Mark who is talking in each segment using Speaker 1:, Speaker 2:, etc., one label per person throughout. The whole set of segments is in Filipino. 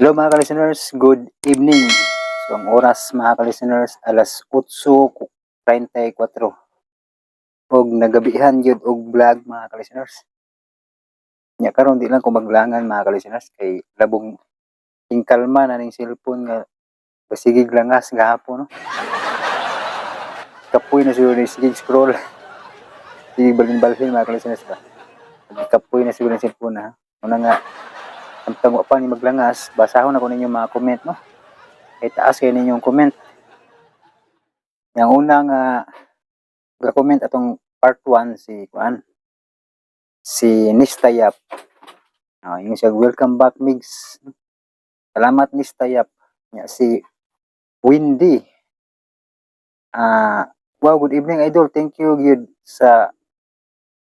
Speaker 1: Hello mga ka-listeners, good evening. So ang oras mga ka-listeners, alas 8:34. Og nagabihan yun og vlog mga ka-listeners. Nya karon di lang ko maglangan mga ka-listeners kay labong tingkalma na ning cellphone nga pasigig langas gahapon no. Kapoy na siguro ni sigig scroll. Sige balhin-balhin mga ka-listeners ba. Kapoy na siguro ng cellphone ha. Una nga samtang wa pa ni maglangas, basahon ako ninyo mga comment no. Kay taas kayo ninyong comment. Yang unang ga-comment atong part 1 si Nistayap. Yung siya, welcome back Migs. Salamat Nistayap. Si Windy. Wow, good evening idol. Thank you gyud sa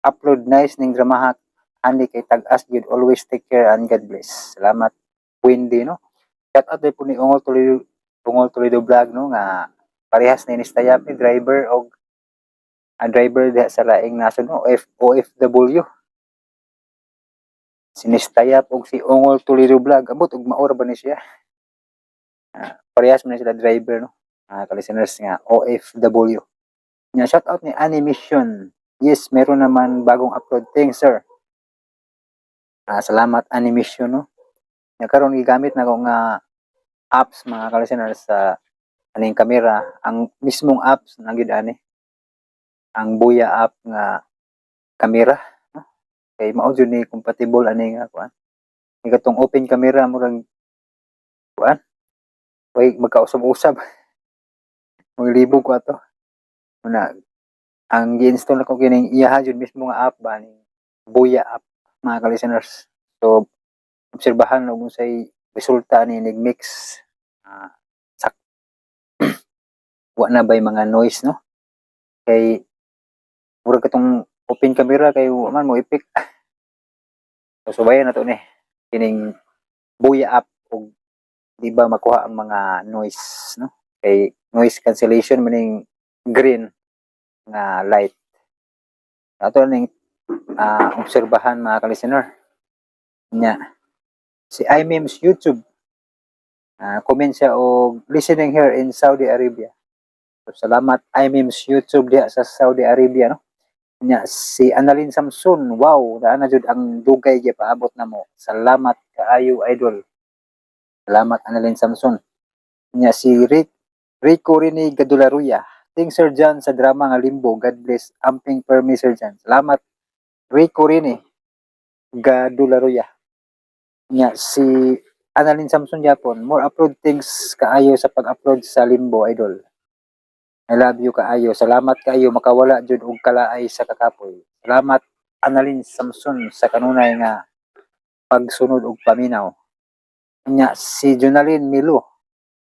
Speaker 1: upload nice ning dramaha ani kay tag-as gyud. Always take care and God bless. Salamat Windy no. Shout out po ni Ungol Toledo vlog no nga parehas ni Nistayap ni driver og driver diha sa laing nasod no OFW. Si Nistayap og si Ungol Toledo vlog abot og maora ba ni siya? Parehas man sila driver no. Ka-listeners nga OFW. Nya shout out ni Animation. Yes, meron naman bagong upload. Thanks sir. Salamat Animation no. Nya karon gigamit na ko nga apps mga ka-listeners sa aning kamera, ang mismong apps na gyud ani. Ang Buya app nga kamera no? Kay mao jud ni compatible ani nga kuan. Ni katong open camera murag kuan. Way magkausab-usab. Maglibog ko ato. Una, ang gi-install ko kining iyaha jud mismo nga app ba ni Buya app mga ka-listeners. So obserbahan og unsay resulta ni mix sak wa na bay mga noise no. Kay murag katong open camera kay wa man mo effect. So subayan nato ni kining Buya app og di ba makuha ang mga noise no. Kay noise cancellation maning green nga light. Ato ning obserbahan mga ka-listener. Nya si iMemes YouTube comment siya og listening here in Saudi Arabia. So, salamat iMemes YouTube diha sa Saudi Arabia no. Nya si Annalyn Samson, wow, naa na jud ang dugay gyud paabot namo. Salamat kaayo idol. Salamat Annalyn Samson. Nya si Rico Rini Gadularuya. Thanks Sir John sa drama nga Limbo. God bless. Amping permi Sir John. Salamat Rico Rini Gadularuya. Nya si Annalyn Samson Japon. More upload things kaayo sa pag-upload sa Limbo idol. I love you kaayo. Salamat kaayo makawala jud og kalaay sa kakapoy. Salamat Annalyn Samson sa kanunay nga pagsunod og paminaw. Nya si Jonalyn Milo.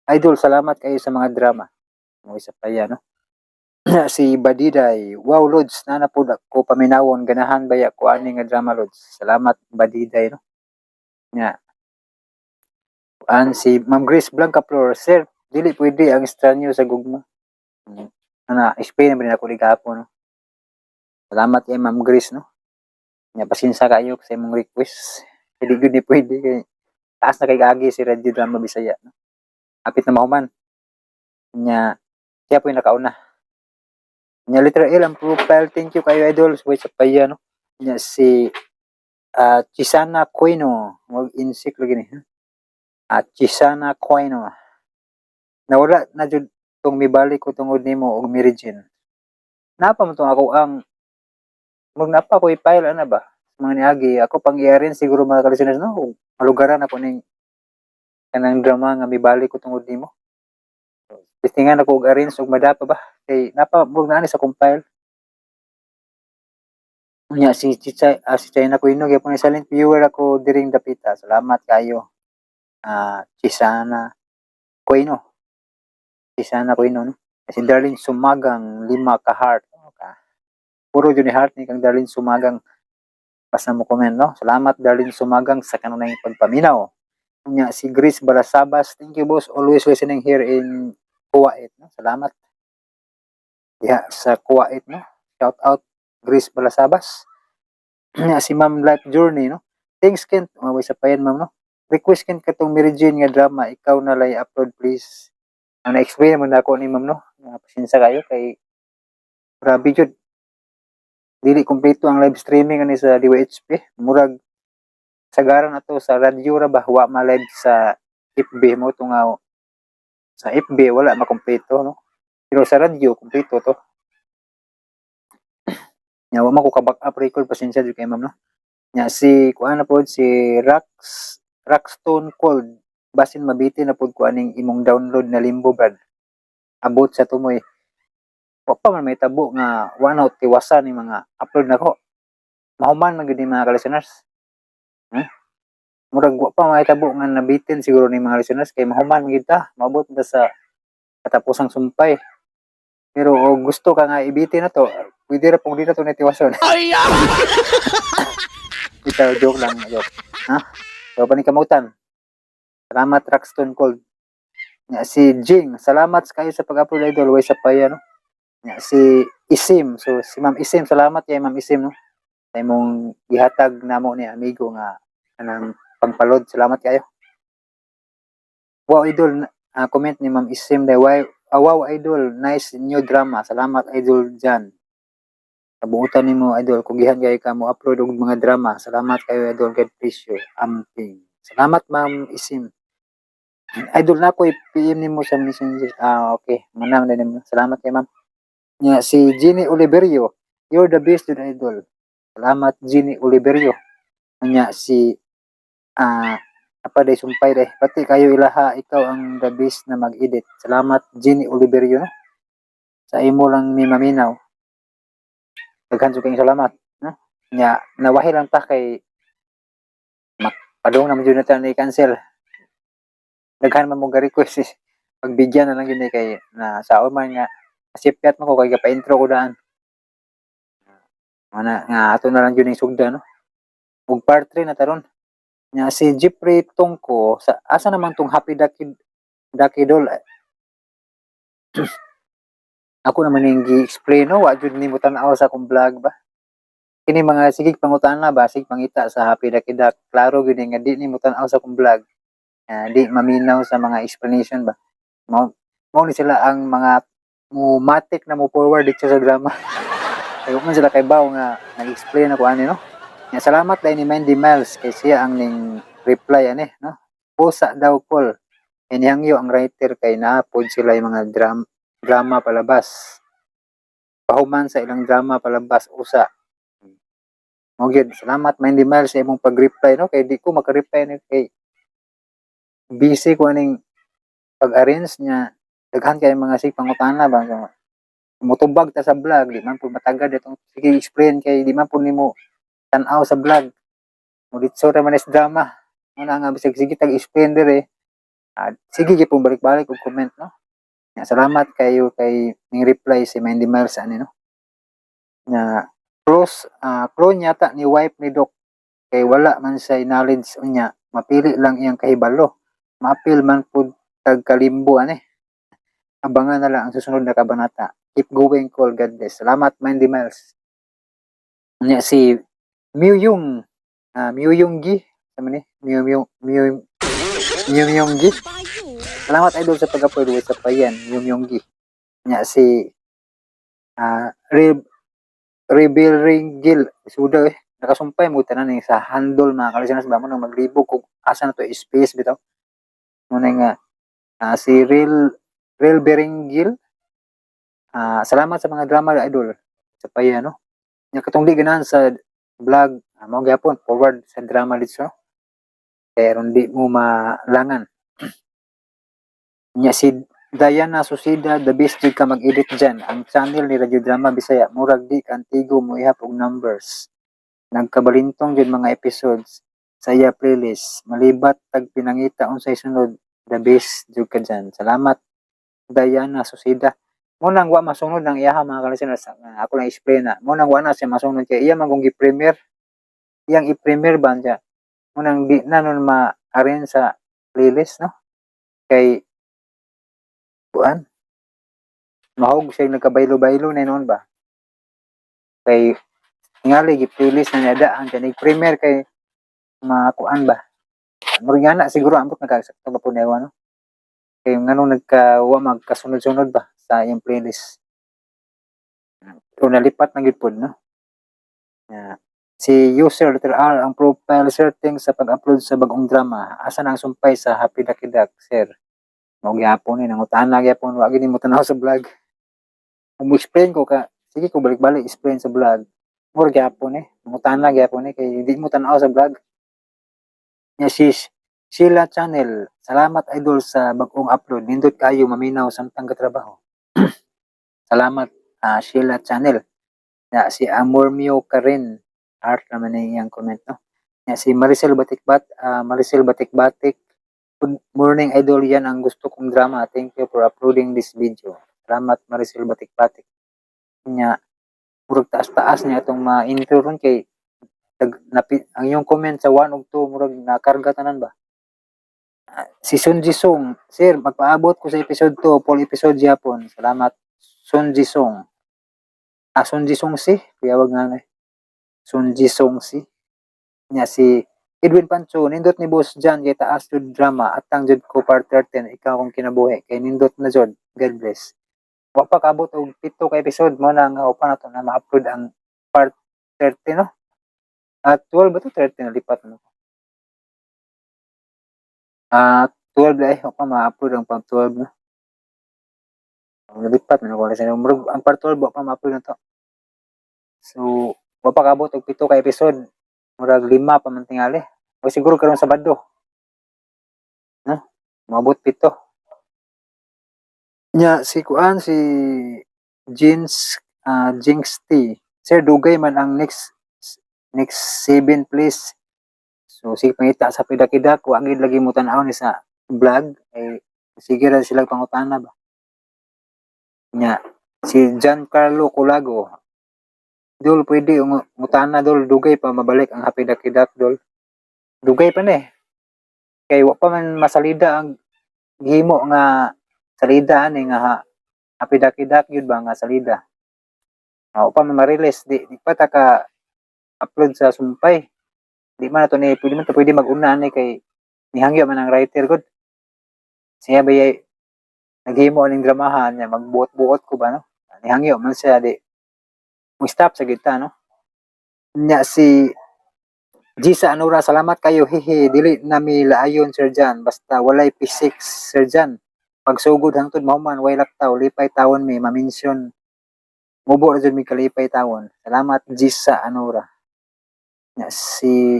Speaker 1: Idol, salamat kayo sa mga drama. Mo isa pa yan, no? Si Badiday. Wow, Lods, na po ko paminawon. Ganahan baya ko ani nga drama, Lods. Salamat, Badiday, no? Nya. Si Ma'am Grace Blanca Flor. Sir, dili pwede ang estranyo sa gugma. Explain naman ako ligapon, no? Salamat kay Ma'am Grace, no? Nya, pasinsa kayo sa imong request. Hindi good ni pwede kay taas na kay Gagi si Red Drama Bisaya, no? Apit na mahuman. Nya, siya po yung nakauna. Nya, letter L ang profile. Thank you kayo, idol. Wait sa paya, no? Nya, si Chisana Quino. Mag-insik lagi ni. Chisana Quino. Nawala na jud tong mibalik ko tungod nimo og Mirigin. Napa mo tong ako ang magnapa ko i-file ana ba? Mga niagi ako pang i-arrange siguro mga ka-listeners no. Malugaran ako ning kanang drama nga mibalik ko tungod nimo. Listingan ako og arrange og madapa ba kay napa murag na ani sa compile. Nya si China ko inog yapon silent viewer ako diring dapita. Salamat kayo. Chisana Quino. Chisana Quino no. Si Darlene Sumagang 5 ka heart. Puro jud ni heart ni kang Darlene Sumagang. Basta mo comment no. Salamat Darlene Sumagang sa kanunay pagpaminaw. Nya si Grace Balasabas, thank you boss, always listening here in Kuwait, no? Salamat. Sa Kuwait, no? Shout out Grace Balasabas. Nya si Ma'am Life Journey, no? Thanks Kent, maway sa payan ma'am, no? request kin katong Mary Jane nga drama, ikaw na lay upload please. Ang na-explain man ako ni ma'am no. Pasensya kayo kay grabe jud. Dili kompleto ang live streaming ani sa DYHP. Murag sagaran ato sa radyo ra ba wa ma live sa FB mo to nga sa FB wala makompleto no. Pero sa radyo kompleto to. Nya wa man ko ka back up record pasensya jud kay ma'am no. Nya si kuan na pod si Rockstone Cold basin mabiti na pod ko aning imong download na Limbo Brad. Abot sa tumoy. Wa pa man may tabo nga wala tiwasan ni mga upload nako. Mahuman man gid ni mga listeners. Murag wa pa may tabo nga nabitin siguro ni mga listeners kay mahuman man gid ta. Maabot ta sa katapusang sumpay. Pero gusto ka nga ibitin na to, pwede ra pong dito to nitiwason. Ikaw, joke lang, joke. Ha? So, panikamutan. Salamat, Rockstone Cold. Si Jing, salamat kayo sa pag-upload idol. Way sa paya, no? Si Isim, so si Ma'am Isim, salamat kay Ma'am Isim, no? Sa imong gihatag namo ni amigo nga anang pangpalod. Salamat kayo. Wow, idol, comment ni Ma'am Isim, wow, idol, nice new drama. Salamat, idol, dyan. Kabuutan nimo idol, kugihan kay ka mo upload og mga drama. Salamat kayo, idol, God bless you. Amping. Salamat, Ma'am Isim. Idol na ko i-PM nimo sa messenger. Okay. Manang din nimo. Salamat kay Ma'am. Nya si Jenny Oliverio, you're the best, dude, idol. Salamat, Jenny Oliverio. Nya si apa day sumpay day. Pati kayo ilaha, ikaw ang the best na mag-edit. Salamat, Jenny Oliverio, no? Sa imo lang ni maminaw. Daghan sa kayong salamat, no? Nya nawahi lang ta kay padung naman yun natin i-cancel. Daghan man mo ga-request pagbigyan na lang yun kay na sa man nga asipyat mo ko kay pa-intro ko daan. Nga ato na lang yun yung sugda, no? Ug part 3 na taron. Nya si Jeffrey Tongko, sa asa naman tong Happy Dakidol. Ako naman yung gi-explain, no? Wa jud nimo tan-aw sa akong vlog ba. Kini mga sigig pangutana ba, sig pangita sa Happy Dakidak. Klaro gid nga di nimo tan-aw sa akong vlog. Di maminaw sa mga explanation ba. Mo ni sila ang mga matik na mo forward dito sa drama. Ay man sila kay baw nga nag-explain ako ani, no. Nga salamat dai ni Mandy Miles kay siya ang ning reply ani, no. Pusa daw call. Inihangyo ang writer kay naapod sila yung mga drama palabas. Pahuman sa ilang drama palabas usa. Mo gyud salamat Mandy Miles sa imong pag-reply, no, kay di ko maka-reply ni kay busy ko aning pag-arrange niya. Daghan kay mga sig pangutana ba so, mutubag ta sa vlog di man pud matagad itong sige explain kay di man pud nimo tan-aw sa vlog mo ditso ra man is drama ana nga bisag sige tag explain dire sige gyud pong balik-balik og comment, no. Ya, salamat kayo kay ning reply si Mandy Miles ani, no. Nga clone yata ni wife ni Doc kay wala man say knowledge unya mapili lang iyang kahibalo maapil man pud tag kalimbo ani. Abangan na lang ang susunod na kabanata. Keep going, call, God bless. Salamat, Mandy Miles. Nya si Myung Gi. Sama ni? Myung Gi. Salamat idol sa pag-upload sa payan. Myung Gi. Nya si Rebel Gil. Suda nakasumpay mo tanan sa handle mga kalisinas ba mo nang maglibog kung asa na to space bitaw. Muna nga si Real Beringil. Salamat sa mga drama idol sa paya, no. Nya katong di ganahan sa vlog mao gyapon forward sa drama dito, no? Pero di mo malangan. Nya si Diana Susida, the best jud ka mag-edit dyan. Ang channel ni Radio Drama Bisaya murag di kantigo mo ihap og numbers. Nagkabalintong jud mga episodes sa iya playlist. Malibat tag pinangita unsay sunod, the best jud ka dyan. Salamat Diana Susida. Mo nang wa masunod ng iyaha mga kalisteners. Ako lang explain na. Mo nang wa na siya masunod kay iya man kung gi-premiere. Iyang i-premiere ba siya. Mo nang di na nun ma-arrange sa playlist, no. Kay kuan mahog siya nagkabaylo-baylo na noon ba. Kay tingali gi-playlist na niya daan kay nag-premiere kay kuan ba. Murag nga na siguro ambot nagkasakto ba po na no? Kay nganong wa magkasunod-sunod ba sa iyang playlist. So nalipat na gid pod no. Si user letter R ang profile setting sa pag-upload sa bagong drama. Asa na ang sumpay sa Happy Ducky Duck, sir? Mao gyapon ni nangutahan gyapon wa gid mo tanaw sa vlog. Kung mo-explain ko ka, sige ko balik-balik explain sa vlog. Mura gyapon nangutahan gyapon kay di mo tanaw sa vlog. Nya si Sheila Channel, salamat idol sa bagong upload. Nindot kayo maminaw samtang katrabaho. Salamat Sheila Channel. Ya si Amormio Karen art naman na iyang comment no. Ya si Maricel Batikbatik. Good morning idol, yan ang gusto kong drama. Thank you for uploading this video. Salamat Maricel Batikbatik. Nya murag taas-taas niya itong ma-intro ron kay ang iyong comment sa 1 ug 2 murag nakarga tanan ba. Si Sun Jisung, sir, magpaabot ko sa episode 2, full episode yapon. Salamat Sun Jisung. Sun Jisung si, kuyawag nga na. Sun Jisung si. Nya si Edwin Pancho, nindot ni Boss Jan kay taas jud drama at ang jud ko part 13 ikaw kong kinabuhi kay nindot na jud. God bless. Wa pa kabot og 7 ka episode mo na nga upa na to na ma-upload ang part 30 no. At 12 ba to 13 lipat mo. 12 ay upa ma-upload ang part 12 no. Lipat man ko sa murag ang part 12 wa pa ma-upload na to. So wa pa kabot og 7 ka episode. Murag 5 pa man tingali. O siguro karon Sabado. No? Maabot 7. Nya si kuan si Jinx T. Sir dugay man ang next 7 please. So sige pangita sa pidak-idak wa gid lagi mo tan-aw ni sa vlog eh sige ra sila pangutana ba. Nya si Giancarlo Colago. Dol pwede ngutana dol dugay pa mabalik ang Happy Ducky Duck dol. Dugay pa ni. Kay wa pa man masalida ang gihimo nga salida ani nga Happy Ducky Duck yun ba nga salida. Wa pa man ma-release di pa ta ka upload sa sumpay. Di man to ni pwede mag-una ni kay nihangyo man ang writer gud. Siya ba naghimo ning dramahan niya magbuot-buot ko ba no. Nihangyo man siya di mo stop sa gita no. Nya si Gisa Anura, salamat kayo hehe dili na mi laayon Sir Jan basta walay P6 Sir Jan. Pagsugod hangtod mao man way laktaw lipay tawon mi ma-mention. Mubo ra jud mi kalipay tawon. Salamat Gisa Anura. Nya si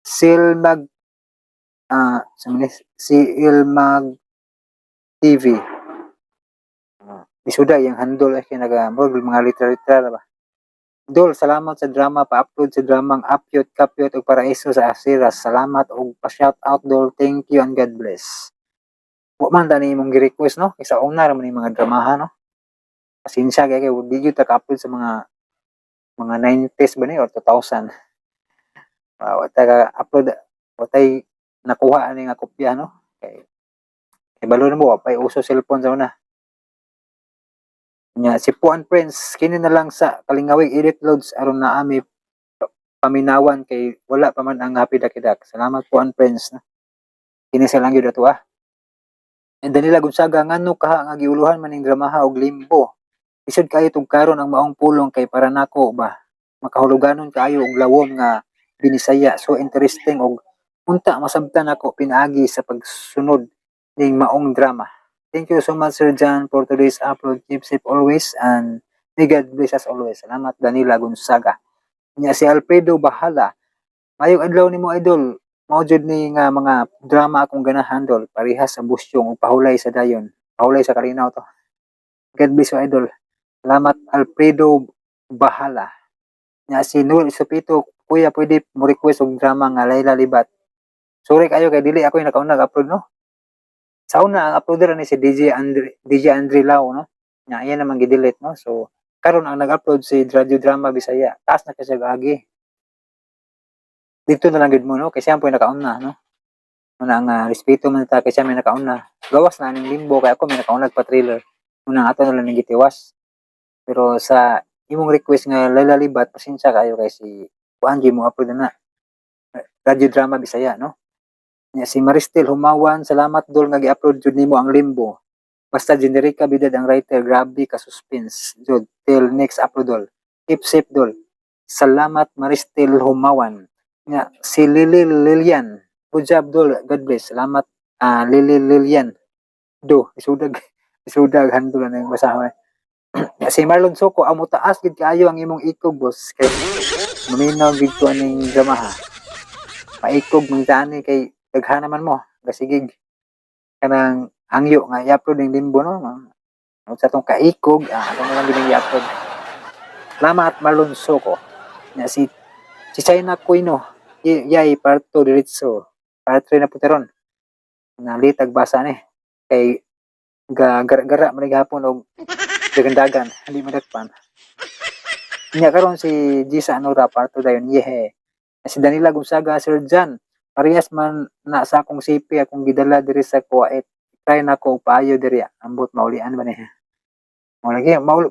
Speaker 1: Silmag si Ilmag TV. Isuda yung handle ay kinagamog mga literal ba. Dol, salamat sa drama pa-upload sa dramang Apyot, Kapyot ug Paraiso sa Asiras. Salamat og pa-shout out Dol. Thank you and God bless. Wa man tani imong gi-request no, kaysa una ra man yung mga dramahan no. Pasensya kay di gyud ta ka-upload sa mga 90s ba ni or 2000. Wa ta ka-upload, wa tay nakuha ani nga kopya no. Kay balo na mo wa pay uso cellphone sa una. Nya si Puan Prince kini na lang sa kalingawig edit loads aron na ami paminawan kay wala pa man ang Happy Ducky Duck. Salamat Puan Prince na. Kini sa lang gyud ato And Danila Gonzaga ngano kaha nga giuluhan man ning dramaha og limbo. Isod kayo tug karon ang maong pulong kay para nako ba makahuluganon kayo og lawom nga binisaya. So interesting og unta masabtan ako pinaagi sa pagsunod ning maong drama. Thank you so much Sir John for today's upload. Keep safe always and may God bless us always. Salamat Danila Gonzaga. Nya si Alfredo Bahala. Mayong adlaw nimo idol. Mao jud ni nga mga drama akong ganahan dol. Parehas sa busyong ug pahulay sa dayon. Pahulay sa kalinaw to. God bless you idol. Salamat Alfredo Bahala. Nya si Noel Isopito. Kuya pwede mo request og drama nga Layla Libat. Sorry kayo kay dili ako yung nag-upload no. Sa una ang uploader ni si DJ Andre Lau no. Nya ayan naman gi-delete no. So karon ang nag-upload si Radio Drama Bisaya. Taas na kasi agi. Dito na lang gid mo no kasi siya po nakauna no. Una nga respeto man ta kasi siya may nakauna. Gawas na ning limbo kay ako may nakauna pa trailer. Una ato na lang gitiwas. Pero sa imong request nga Layla Libat pasensya kayo kay si Juan mo upload na. Radio Drama Bisaya no. Nya si Maristel Humawan, salamat dol nga gi-upload jud nimo ang Limbo. Basta generic ka bidad ang writer, grabe ka suspense. Jud, till next upload dol. Keep safe dol. Salamat Maristel Humawan. Nya si Lily Lilian. Good job dol. God bless. Salamat Lily Lilian. Isudag isudag handol na yung basahon. Si Marlon Soko, amo taas gid kaayo ang imong ikog boss. Kay maminaw gid ko aning drama ha. Paikog man tani kay daghan naman mo. Gasigig kanang hangyo nga i-upload ning Limbo no. Sa tong kaikog, ako na lang gid i-upload. Salamat Marlon Soko. Nya si China Kuino. Yay parto diretso. Part 3 na puteron. Nalitag basa ni. Kay gara-gara man gihapon og dagan-dagan, hindi madagpan. Nya karon si Gisa Anora parto dayon yehe. Si Danila Gonzaga, Sir Jan, parehas man na sa akong sipi akong gidala diri sa Kuwait. Try na ko paayo diri ambot maulian ba ni.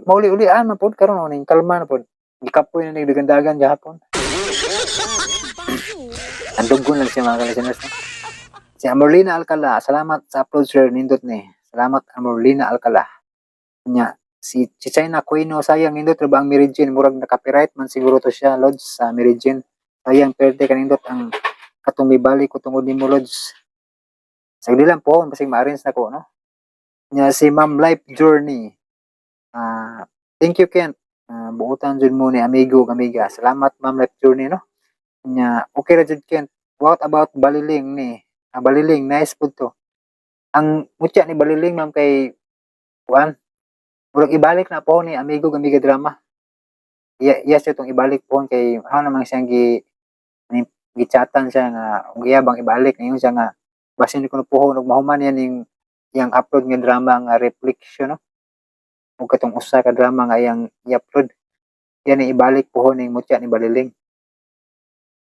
Speaker 1: Mauli-ulian man pod karon ning kalma na pod. Gikapoy na ning dagan-dagan gihapon. Andugon lang siya mga listeners. Si Amorlina Alcala, salamat sa upload sir nindot ni. Salamat Amorlina Alcala. Nya si China Quino, sayang nindot ra ba ang Mary Jane, murag na copyright man siguro to siya Lods sa Mary Jane. Sayang perde kanindot ang katong mibalik ko tungod nimo Lods. Sagdi lang po basig ma-arrange na ko no. Nya si Ma'am Life Journey. Thank you Kent. Buutan jud mo ni amigo amiga. Salamat Ma'am Life Journey no. Nya okay ra jud Kent. What about Baliling ni? Baliling nice pud to. Ang mutya ni Baliling ma'am kay kuan. Murag ibalik na po ni amigo amiga drama. Yes itong ibalik po kay ano naman siyang gichatan siya nga giyabang ibalik ngayon siya nga basin ko puhon og mahuman yan yang upload nga drama nga reflection no. Ug katong usa ka drama nga yang i-upload. Yan ang ibalik puhon ning mutya ni Baliling.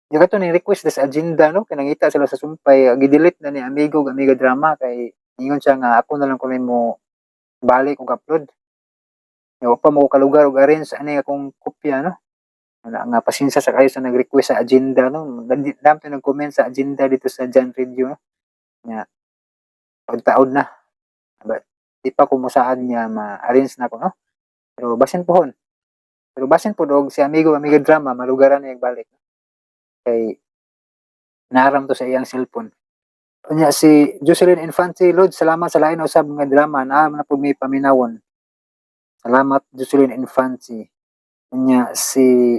Speaker 1: Yung kato ning request sa agenda no, kay nangita sila sa sumpay, gi-delete na ni amigo amiga drama kay ingon siya nga ako na lang kunin mo balik og upload. Yo pa mo kalugar og arrange ani akong kopya no. Nga pasensya sa kayo sa nag-request sa agenda no. Dam to nag-comment sa agenda dito sa Jan Radio no. Nya taud na. But di pa ko mosaad niya ma-arrange na ko no. Pero basin pohon. Pero basin po og si amigo amiga drama malugaran niya balik. Kay naram to sa iyang cellphone. Nya si Jocelyn Infante Lord, salamat sa lain usab nga drama na pud may paminawon. Salamat Jocelyn Infante. Nya si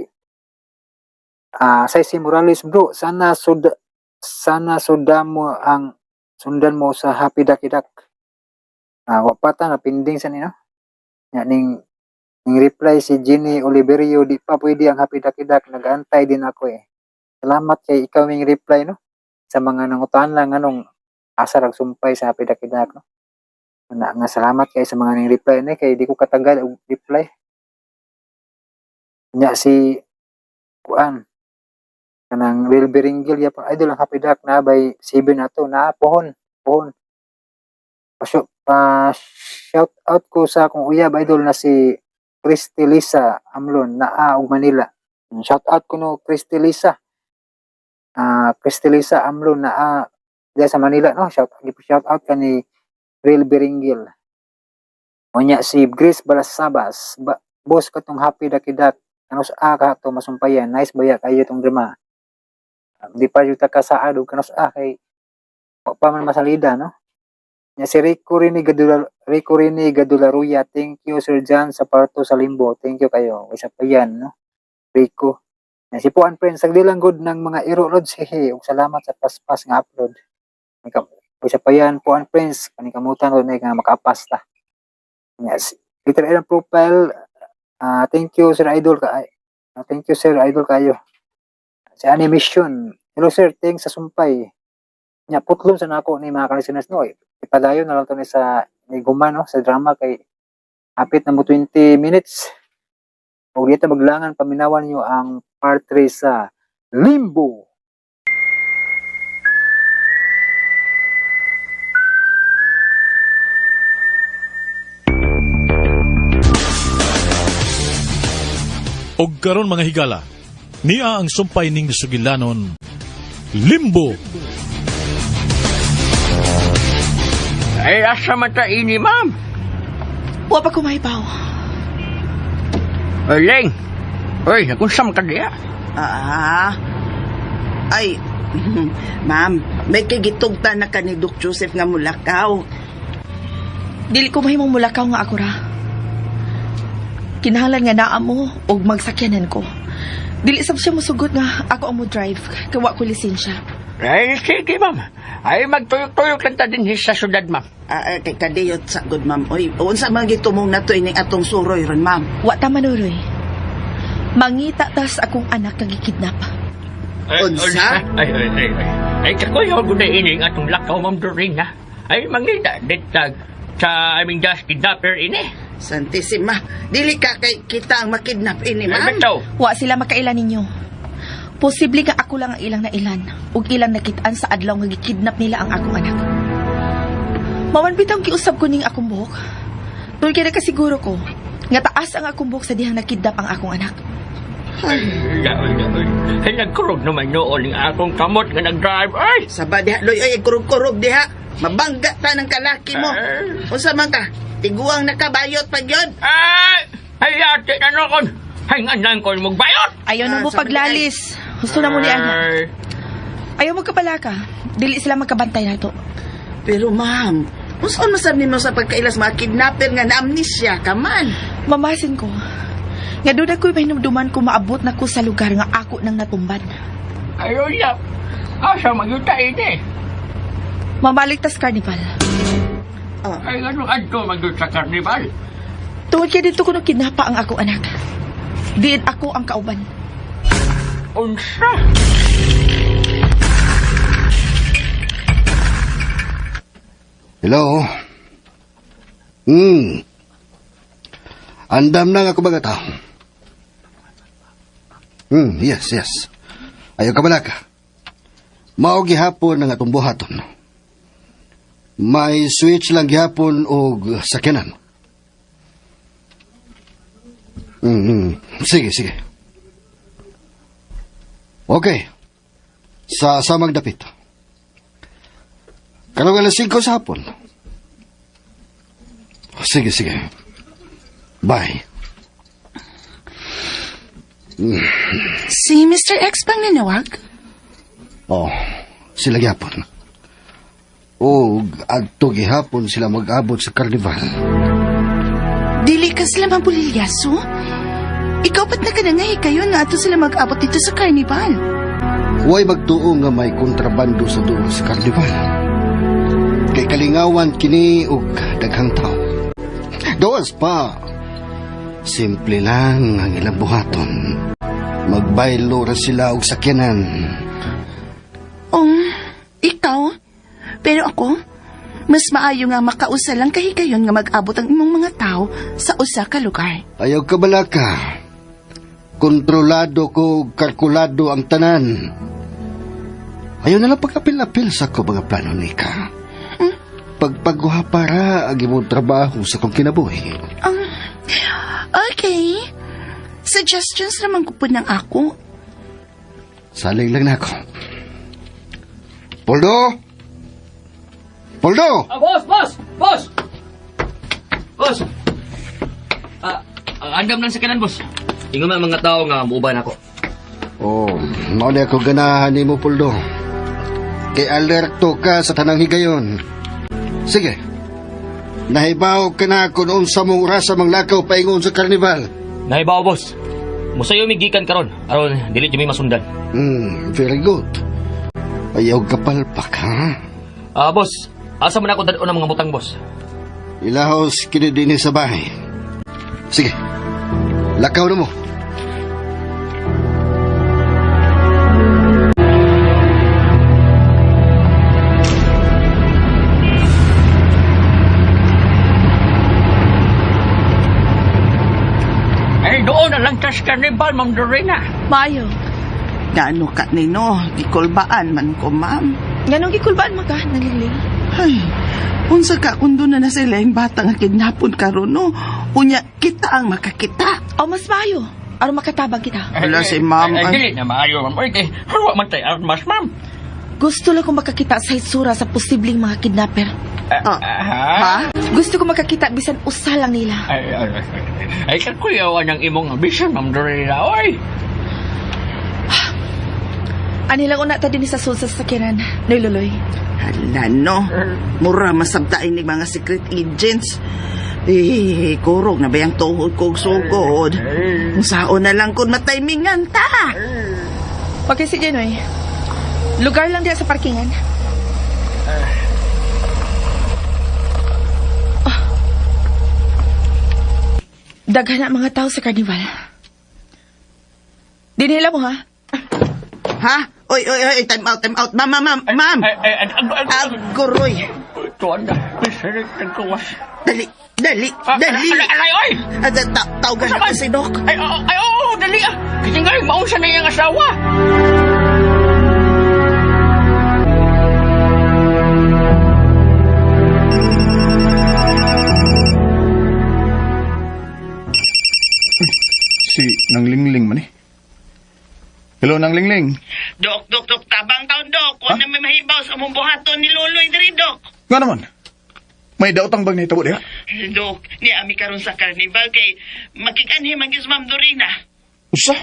Speaker 1: Saisi Morales bro, sana sundan mo sa Happy Dakidak. Wa pa ta na pending sa ni no. Nya ning reply si Jenny Oliverio, di pa pwede ang Happy Dakidak, nag-antay din ako eh. Salamat kay ikaw ming reply no sa mga nangutan lang anong asa rag sumpay sa Happy Dakidak no. Nga salamat kay sa mga ning reply ni kay di ko katagal og reply. Nya si kuan kanang Real Beringil ya idol ang Happy Dak na by 7 ato na pohon. Shout out ko sa akong uyab idol na si Christy Lisa Amlon na og Manila. Shout out ko no Christy Lisa. Christy Lisa Amlon na diya sa Manila no. Shout out ka ni Real Beringil. Unya si Grace Balasabas, boss katong Happy Dakidak. Kanus ka to masumpayan. Nice baya kayo tong drama. Di pa yuta ka saad og kanus kay pa man masalida no. Nya si Rico Rini Gadularuya. Thank you Sir Jan sa parto sa Limbo. Thank you kayo. Isa pa yan no. Rico. Nya si Puan Prince sagdi lang good ng mga iro lods hehe. Ug salamat sa paspas nga upload. Isa pa yan Puan Prince kanikamutan ron nga makapas ta. Yes. Peter Aaron profile. Thank you Sir Idol thank you Sir Idol kayo. Si Animation. Hello sir, thanks sa sumpay. Nya putlom sa nako ni mga listeners no. Ipadayon na lang to ni sa ni Guma no sa drama kay hapit na mo 20 minutes. O dito maglangan paminawan niyo ang part 3 sa Limbo.
Speaker 2: Og karon mga higala, niya ang sumpay ning sugilanon, Limbo.
Speaker 3: Ay, asa mata ini, ma'am?
Speaker 4: Wa pa ko mahibaw.
Speaker 3: Ay, Leng. Uy, nakunsam ka diya.
Speaker 4: Ay, ma'am, may kigitugta na ka ni Doc Joseph nga mulakaw.
Speaker 5: Dili ko mahimong mulakaw nga ako ra. Kinahanglan nga naa mo og magsakyanan ko. Dili sab siya mosugot nga ako ang mo drive kay wa ko lisensya.
Speaker 3: Ay, sige, ma'am. Ay, magtuyok-tuyok lang ta din sa syudad, ma'am.
Speaker 4: Kay kadiyot sa good ma'am. Oy, unsa man gitumong na to ining atong suroy ron, ma'am.
Speaker 5: Wa ta manuroy. Mangita tas akong anak nga gikidnap.
Speaker 4: Unsa?
Speaker 3: Ay, kakuyo ko na ining atong lakaw, ma'am Dorina. Ay, mangita, ditag sa aming dash kidnapper ini.
Speaker 4: Santissima, dili ka kay kita ang makidnap ini,
Speaker 3: Ay,
Speaker 4: ma'am.
Speaker 3: bitaw.
Speaker 5: Wa sila makailan ninyo. Posible nga ako lang ang ilang na ilan ug ilang nakitaan sa adlaw nga gikidnap nila ang akong anak. Maman bitang giusab ko ning akong buhok. Tungod kay nakasiguro ko nga taas ang akong buhok sa dihang nakidnap ang akong anak.
Speaker 3: Ay, nagkurog naman noon ang akong kamot nga nag-drive. Ay!
Speaker 4: Saba diha, loy, ay kurog-kurog diha. Mabangga ta ng kalaki mo. Unsa man ka? Tiguang nakabayot pa gyud.
Speaker 3: Ay, ate, ano kon? Ay, nga nang kon magbayot!
Speaker 5: Ayaw na mo
Speaker 4: sabi
Speaker 5: paglalis. Gusto na mo ni anak. Ayaw mo kapalaka. Dili sila magkabantay na to.
Speaker 4: Pero ma'am, unsa man masab nimo sa pagkailas mga kidnapper nga na-amnesia ka man?
Speaker 5: Mamasin ko. Nga doon ako'y mahinumduman ko maabot na ko sa lugar nga ako nang natumban.
Speaker 3: Ay, uyap. Asa magyuta ini?
Speaker 5: Mabalik tas carnival.
Speaker 3: Ay, anong adto magyuta sa karnival?
Speaker 5: Tungod kaya dito ko nung kinapa ang akong anak. Diin ako ang kauban.
Speaker 3: Unsa?
Speaker 6: Hello? Andam na nga ko ba tao? Yes. Ayaw ka balaka. Mao gihapon ang atong buhaton. May switch lang gihapon og sakyanan. Sige. Okay. Sa magdapit. Karong alas 5 sa hapon. Sige. Bye.
Speaker 4: Si Mr. X bang nanawag?
Speaker 6: Sila gihapon. O adto gihapon sila mag-abot sa karnival.
Speaker 4: Dili ka sila mabulilyaso? Ikaw ba't nakanangay kayo na ato sila mag-abot dito sa carnival?
Speaker 6: Huwag magtuo nga may kontrabando sa dulo sa karnival. Kay kalingawan kini og daghang tao. Doas pa. Simple lang ang ilang buhaton. Magbaylo ra sila og sakyanan.
Speaker 4: Ikaw? Pero ako, mas maayo nga makausa lang kahigayon nga mag-abot ang imong mga tao sa usa ka lugar.
Speaker 6: Ayaw ka balaka. Kontrolado ko, kalkulado ang tanan. Ayaw na lang pagkapil-apil sa ko mga plano ni ka. Pagpagguha para ang imong trabaho sa kong kinabuhi.
Speaker 4: Okay. Suggestions naman ko po ng ako.
Speaker 6: Saling lang na ako. Poldo!
Speaker 3: Boss! Andam lang sa kanan, boss. Ingon man mga tao nga muuban ako.
Speaker 6: Mao na ako ganahan ni mo, Poldo. Kay alerto ka sa tanang higayon. Sige. Nahibaw ka na kung unsa mong rasa mang lakaw paingon sa karnival.
Speaker 3: Nahibaw, boss. Musayo migikan karon aron dili jud may masundan.
Speaker 6: Very good. Ayaw ka palpak, ha?
Speaker 3: Boss, asa man ako dadon ang mga butang, boss?
Speaker 6: Ilahos kini dinhi sa bahay. Sige. Lakaw na mo.
Speaker 3: Ay, doon na lang tas carnival, Ma'am Dorena.
Speaker 5: Maayo.
Speaker 4: Gaano ka nino, gikulbaan man ko, ma'am.
Speaker 5: Ganong gikulbaan mo ka, naliling.
Speaker 4: Ay, unsa ka kundo na sila yung bata nga kidnapon karon no? Unya, kita ang makakita.
Speaker 5: O mas maayo. Aron makatabang kita.
Speaker 4: Wala si ma'am.
Speaker 3: Dili na maayo, ma'am. Ay, harwa man tayo, mas, ma'am.
Speaker 5: Gusto lang ko makakita sa hitsura sa posibleng mga kidnapper.
Speaker 3: Ha?
Speaker 5: Gusto ko makakita bisan usa lang nila.
Speaker 3: Ay, kakuyawan ang imong ambition, Ma'am Dorina, oy!
Speaker 5: Ani lang una ta din sa sulsa sa sakyanan. Niluloy.
Speaker 7: Hala, no. Mura masabtain ni mga secret agents. Kurog na ba yung tuhod kong sugod? Saon na lang kung matimingan ta.
Speaker 5: Okay, si Jenoy. Lugar lang diya sa parkingan. Daghan na mga tao sa carnival. Dinila mo, ha?
Speaker 7: Ha? Oy, time out. Ma'am. Aguroy.
Speaker 3: Tuwan na, pisarit ng kawas.
Speaker 7: Dali.
Speaker 3: Alay, oy!
Speaker 7: Tawgan na ko si Doc.
Speaker 3: Ay, oo, dali ah! Kasi nga yung maunsa na yung asawa.
Speaker 8: Si Nang Lingling man eh. Hello, Nang Lingling.
Speaker 7: Dok, tabang taon, Dok. Kung na may mahibaw sa mong buhaton ni Loloy diri, Dok.
Speaker 8: Nga naman. May daotang bag na itabo diha.
Speaker 7: Dok, ni ami karon sa carnival kay makikanhi magis Ma'am Dorina.
Speaker 8: Usa?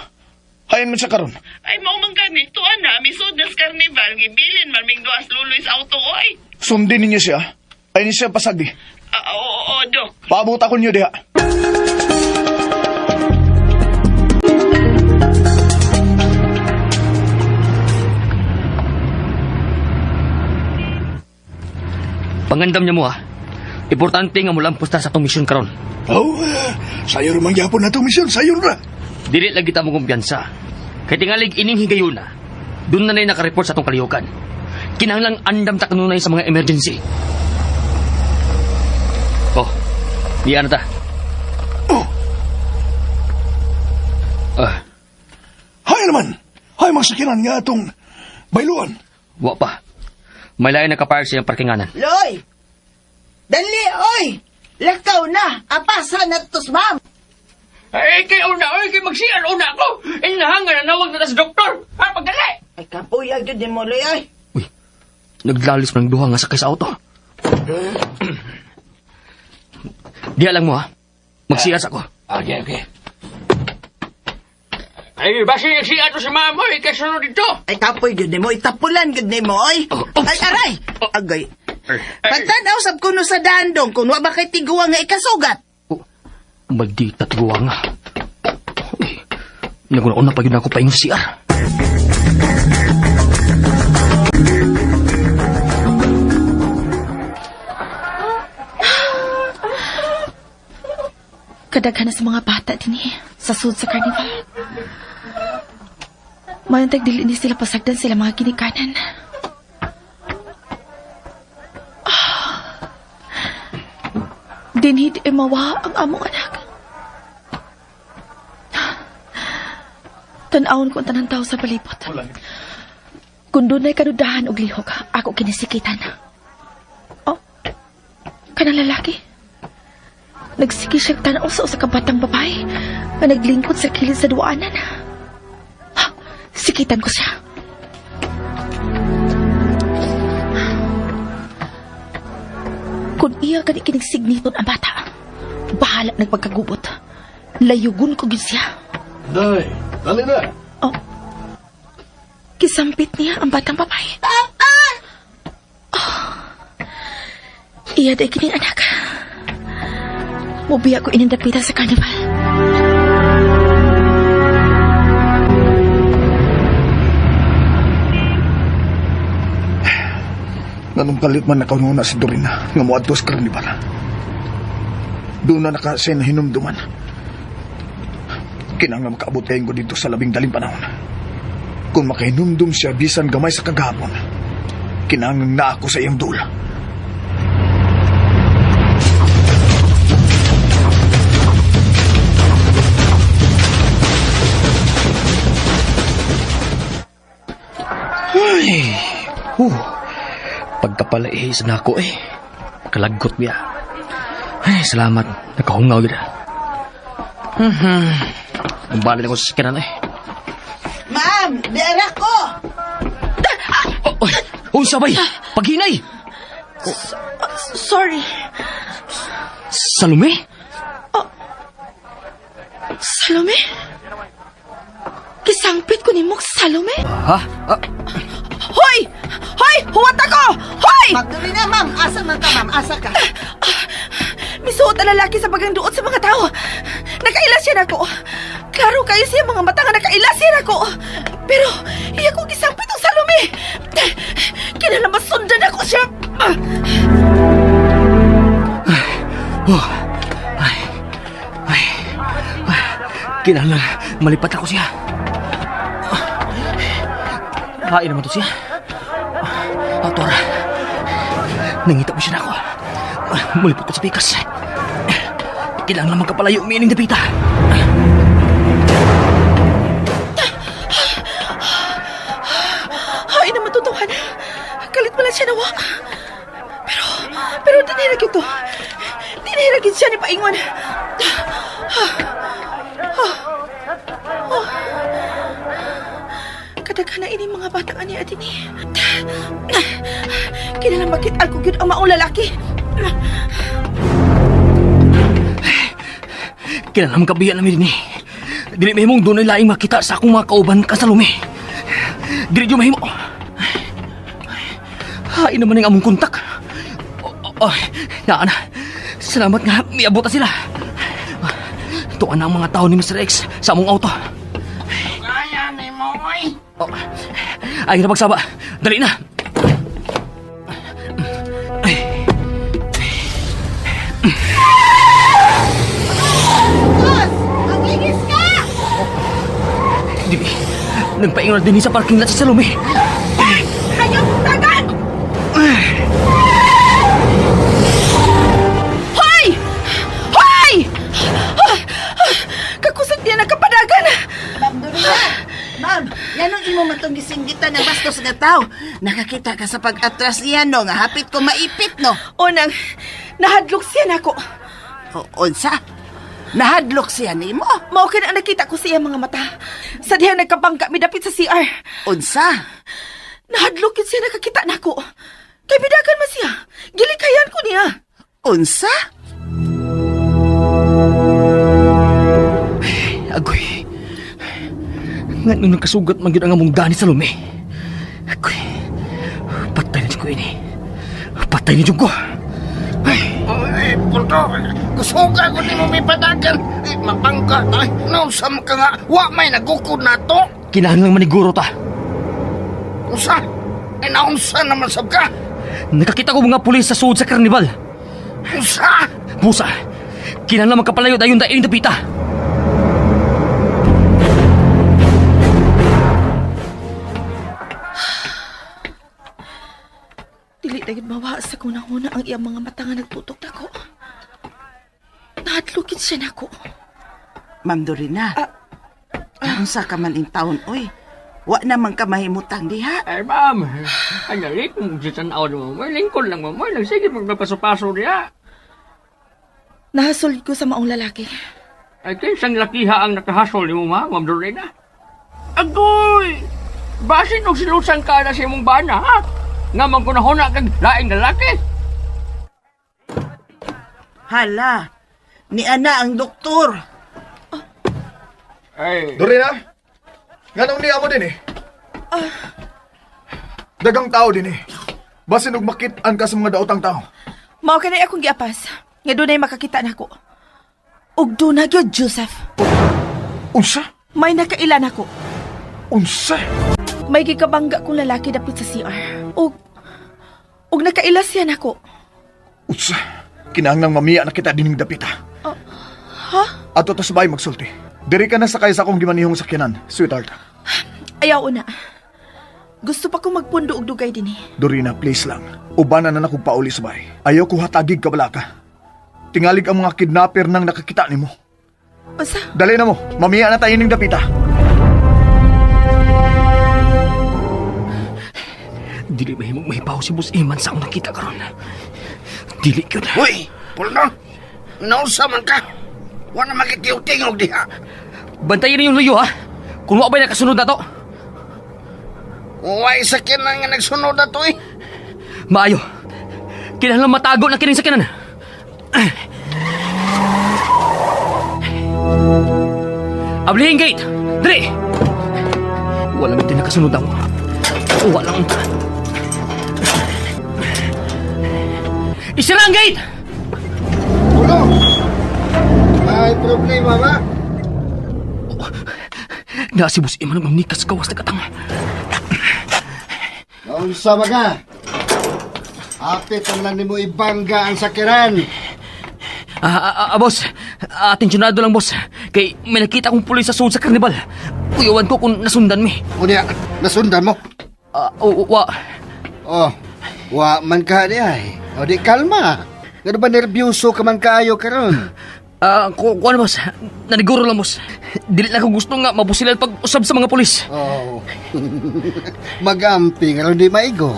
Speaker 8: Hayan man sa karon.
Speaker 7: Ay, maumang ganit. Tuan na, misod na sa carnival. Gibilin man ming duas Loloy sa auto, oy.
Speaker 8: Sundin ninyo siya. Ay niya siya pasagdi.
Speaker 7: Oo, Dok.
Speaker 8: Paabot ako niyo diha.
Speaker 3: Pangandam niya mo ha. Importante nga mulang pusta sa itong misyon karon.
Speaker 8: Sayo rumang yapon na itong misyon. Sayo ra.
Speaker 3: Dili lagi ta mo kumpiyansa. Kaya tingalig ining higayon na. Doon na nakareport sa itong kalihukan. Kinahanglang andam ta kanunay sa mga emergency. Oh, diyan na ta.
Speaker 8: Hay naman. Hay magsakinan nga itong bailuan.
Speaker 3: Wa pa. May lain nakapire siyang parkinganan.
Speaker 7: Loy! Dali, oy! Lakaw na! Apasa na tos, ma'am!
Speaker 3: Ay, kay magsiyan una ko! Inahangan na nawag na sa doktor! Ha, pagdali!
Speaker 7: Ay, kapuya, yun din mo, Loy, ay!
Speaker 3: Uy, naglalis mo ng duha nga sakay sa auto. Diya lang mo ha. Magsiyas ako. Okay. Ay, basi nagsiya to si mama, kasunod dito.
Speaker 7: Ay, kapoy, yun din mo, itapulan, yun din mo, oy! Ay, aray! Agay! Pagtanaw sab kuno sa dandong, kung wa ba kay tiguwa nga ikasugat.
Speaker 3: Maldita tiguwa nga. Naguna-una pa yun ako pa yung CR.
Speaker 5: Kadaghan na sa mga bata din sa sud sa carnival. Mayroon dili ni sila pasagdan sila mga ginikanan. Dinhid mawa ang among anak. Tanawon ko ang tanang tao sa palibot. Kung doon ay kadudahan o lihok, ako kinisikitan. Oh, kanang lalaki. Nagsiki siyang tanaw sa kabatang babae na naglingkod sa kilid sa duwanan. Sikitan ko siya. Kung iya ka di kinigsigniton ang bata, bahala nagpagkagubot. Layugon ko gid siya.
Speaker 8: Day, dali na.
Speaker 5: Oh. Kisampit niya ang batang babae.
Speaker 7: Papa!
Speaker 5: Oh. Iya day kining anak. Mubiya ko inindapita sa carnival.
Speaker 8: Ganong kalit man nakanuna si Dorina nga muadto sa karnival. Doon na nakasen hinumduman. Kinahanglan makaabot kayo ko dito sa labing daling panahon. Kung makahinumdum siya bisan gamay sa kagahapon, kinahanglan na ako sa iyang dula.
Speaker 3: Ay, pagkapalaihis na ako eh. Kalagot niya. Ay, salamat. Nakahungaw gina. Ang balik ako sa sikinan eh.
Speaker 7: Ma'am, dera ko!
Speaker 3: Oh, Unsa bay? Paghinay!
Speaker 5: Sorry.
Speaker 3: Salome?
Speaker 5: Salome? Kisangpit ko ni Mok Salome?
Speaker 3: Ha?
Speaker 5: Hoy! Hoy! Huwat ako! Hoy!
Speaker 7: Magdalena, ma'am. Asa man ka, ma'am? Asa ka?
Speaker 5: Misuot ang lalaki sa bagang duot sa mga tao. Nakailas siya nako. Klaro kayo siya mga mata nga nakailas siya nako. Pero, iya ko gisangpit ang Salome. Kinalamas sundan ako siya.
Speaker 3: Kinahanglan malipat ako siya. Hain naman to siya. Tora, nangita mo siya na ako. Mulipot ko sa pikas. Kinahanglan magkapalayo umiining dapita.
Speaker 5: Hain naman tutuhan. Kalit pala siya nawa. Pero diniragin to. Diniragin siya ni Paingon. Kadaghan na ini mga batang ani atin ni. Kinalang bakit ako gyud ang maong lalaki.
Speaker 3: Kinahanglan kabiyan namin din eh. Dili mahimong doon ay laing makita sa akong mga kauban ka Salome. Dili dyo mahimo. Hain naman ang among kontak. Naan, salamat nga miabot na sila. Tuan na ang mga tao ni Mr. X sa among auto.
Speaker 7: Kaya ni Moy.
Speaker 3: Ay na pagsaba. Dali na.
Speaker 7: Magigis ka!
Speaker 3: Dili, nagpaingon na din sa parking lot si Salome.
Speaker 5: Ayaw tagan! Hoy! Hoy! Kakusag niya nagkapadagan.
Speaker 7: Ma'am Dorina! Ma'am, yan ang imo matong gisinggitan ng bastos nga tao. Nakakita ka sa pag-atras niya, no? Nga hapit ko maipit, no?
Speaker 5: Unang, nahadlok siya nako.
Speaker 7: Unsa? Nahadlok siya ni mo?
Speaker 5: Mao ka na nakita ko siya mga mata. Sa diha nagkabangga midapit sa CR.
Speaker 7: Unsa?
Speaker 5: Nahadlok yun siya nakakita nako. Kay bidagan man siya. Gilikayan ko niya.
Speaker 7: Unsa?
Speaker 3: Agoy. Nga nung nakasugat man yun ang among dani Salome. Agoy. Patay na dyan ko ini. Patay na dyan ko.
Speaker 9: Ay, punto. Gusto ka ko ni mo may padagan. Mapangka tayo. Nausam ka nga. Wa may nagukod na to.
Speaker 3: Kinahanglang maniguro ta.
Speaker 9: Usa? Ay, naunsa naman sab ka.
Speaker 3: Nakakita ko mga pulis sa suod sa karnival.
Speaker 9: Usa?
Speaker 3: Busa. Kinahanglang magkapalayo dayon dahil dapita.
Speaker 5: Dili dagid mawa sa kunang-una ang iyang mga mata nga nagtutok nako. Nahadlok yun siya nako.
Speaker 7: Ma'am Dorina. Unsa ka man in taon, oy? Wa naman ka mahimutang diha.
Speaker 3: Ay, ma'am. Ang galit mong tanaw mo. May lingkod lang mo. May lang sige magpapaso-paso niya.
Speaker 5: Nahasol ko sa maong lalaki.
Speaker 3: Ay, kayo isang lakiha ang nakahasol ni mo, ma'am Dorina. Agoy! Basin og silusang ka na sa imong bana, ha? Nga magkunahuna kag laing lalaki.
Speaker 7: Hala. Ni ana ang doktor.
Speaker 3: Ay,
Speaker 8: Dorina, ganong niya mo din eh. Dagang tao din eh. Basin og makitaan ka sa mga daotang tao.
Speaker 5: Mao kanay akong giapas. Nga dunay makakita nako. Ug dunay gyud Joseph.
Speaker 8: Unsa?
Speaker 5: May nakailan ako.
Speaker 8: Unsa?
Speaker 5: May gikabangga kong lalaki dapit sa CR. Ug nakailas siya nako.
Speaker 8: Unsa? Kinahanglang mamiya na kita dining dapita.
Speaker 5: Ha?
Speaker 8: Ato to sabay magsulti. Diri ka na sakay sa akong gimanihong sakyanan, sweetheart.
Speaker 5: Ayaw na. Gusto pa kong magpundo og dugay din eh.
Speaker 8: Dorina, please lang. Ubanan na nakong pauli sabay. Ayaw ko hatagig ka bala ka. Tingalig ang mga kidnapper nang nakakita nimo.
Speaker 5: Basta,
Speaker 8: Dali na mo, mamiya na tayo ning dapita.
Speaker 3: dili mahimong mahibaw si Boss Iman sa akong nakita karon. Dili yun.
Speaker 9: Uy, pulno. Naunsa man ka. Wa na makitiw-tingog diha.
Speaker 3: Bantayin niyo yung luyo, ha? Kung wabay nakasunod na to.
Speaker 9: Way sakyan na nga nagsunod na to eh.
Speaker 3: Maayo. Kinahanglan matago na kining sakyanan. Ablihin gate! Dre! Walang ito nakasunod ako. Walang... Isira ang gate!
Speaker 6: Ulo! May problema ba?
Speaker 3: Si Boss Iman ang mamnikas gawas na katanga.
Speaker 6: Naunsa ba ka? Apit ang lang mo ibangga ang sakiran.
Speaker 3: Boss. Atensyonado lang, boss. Kay may nakita kong pulis sa sud sa karnibal. Uyawan ko kung nasundan mi.
Speaker 6: O niya, nasundan mo? Oh, wa man ka di ay. O di kalma. Nga ba nervyoso ka man kaayo karon?
Speaker 3: Ano, boss? Naniguro lang, boss. Dili na ko gusto nga mabusilan pag-usab sa mga pulis.
Speaker 6: Oh. Magampi nga di maigo.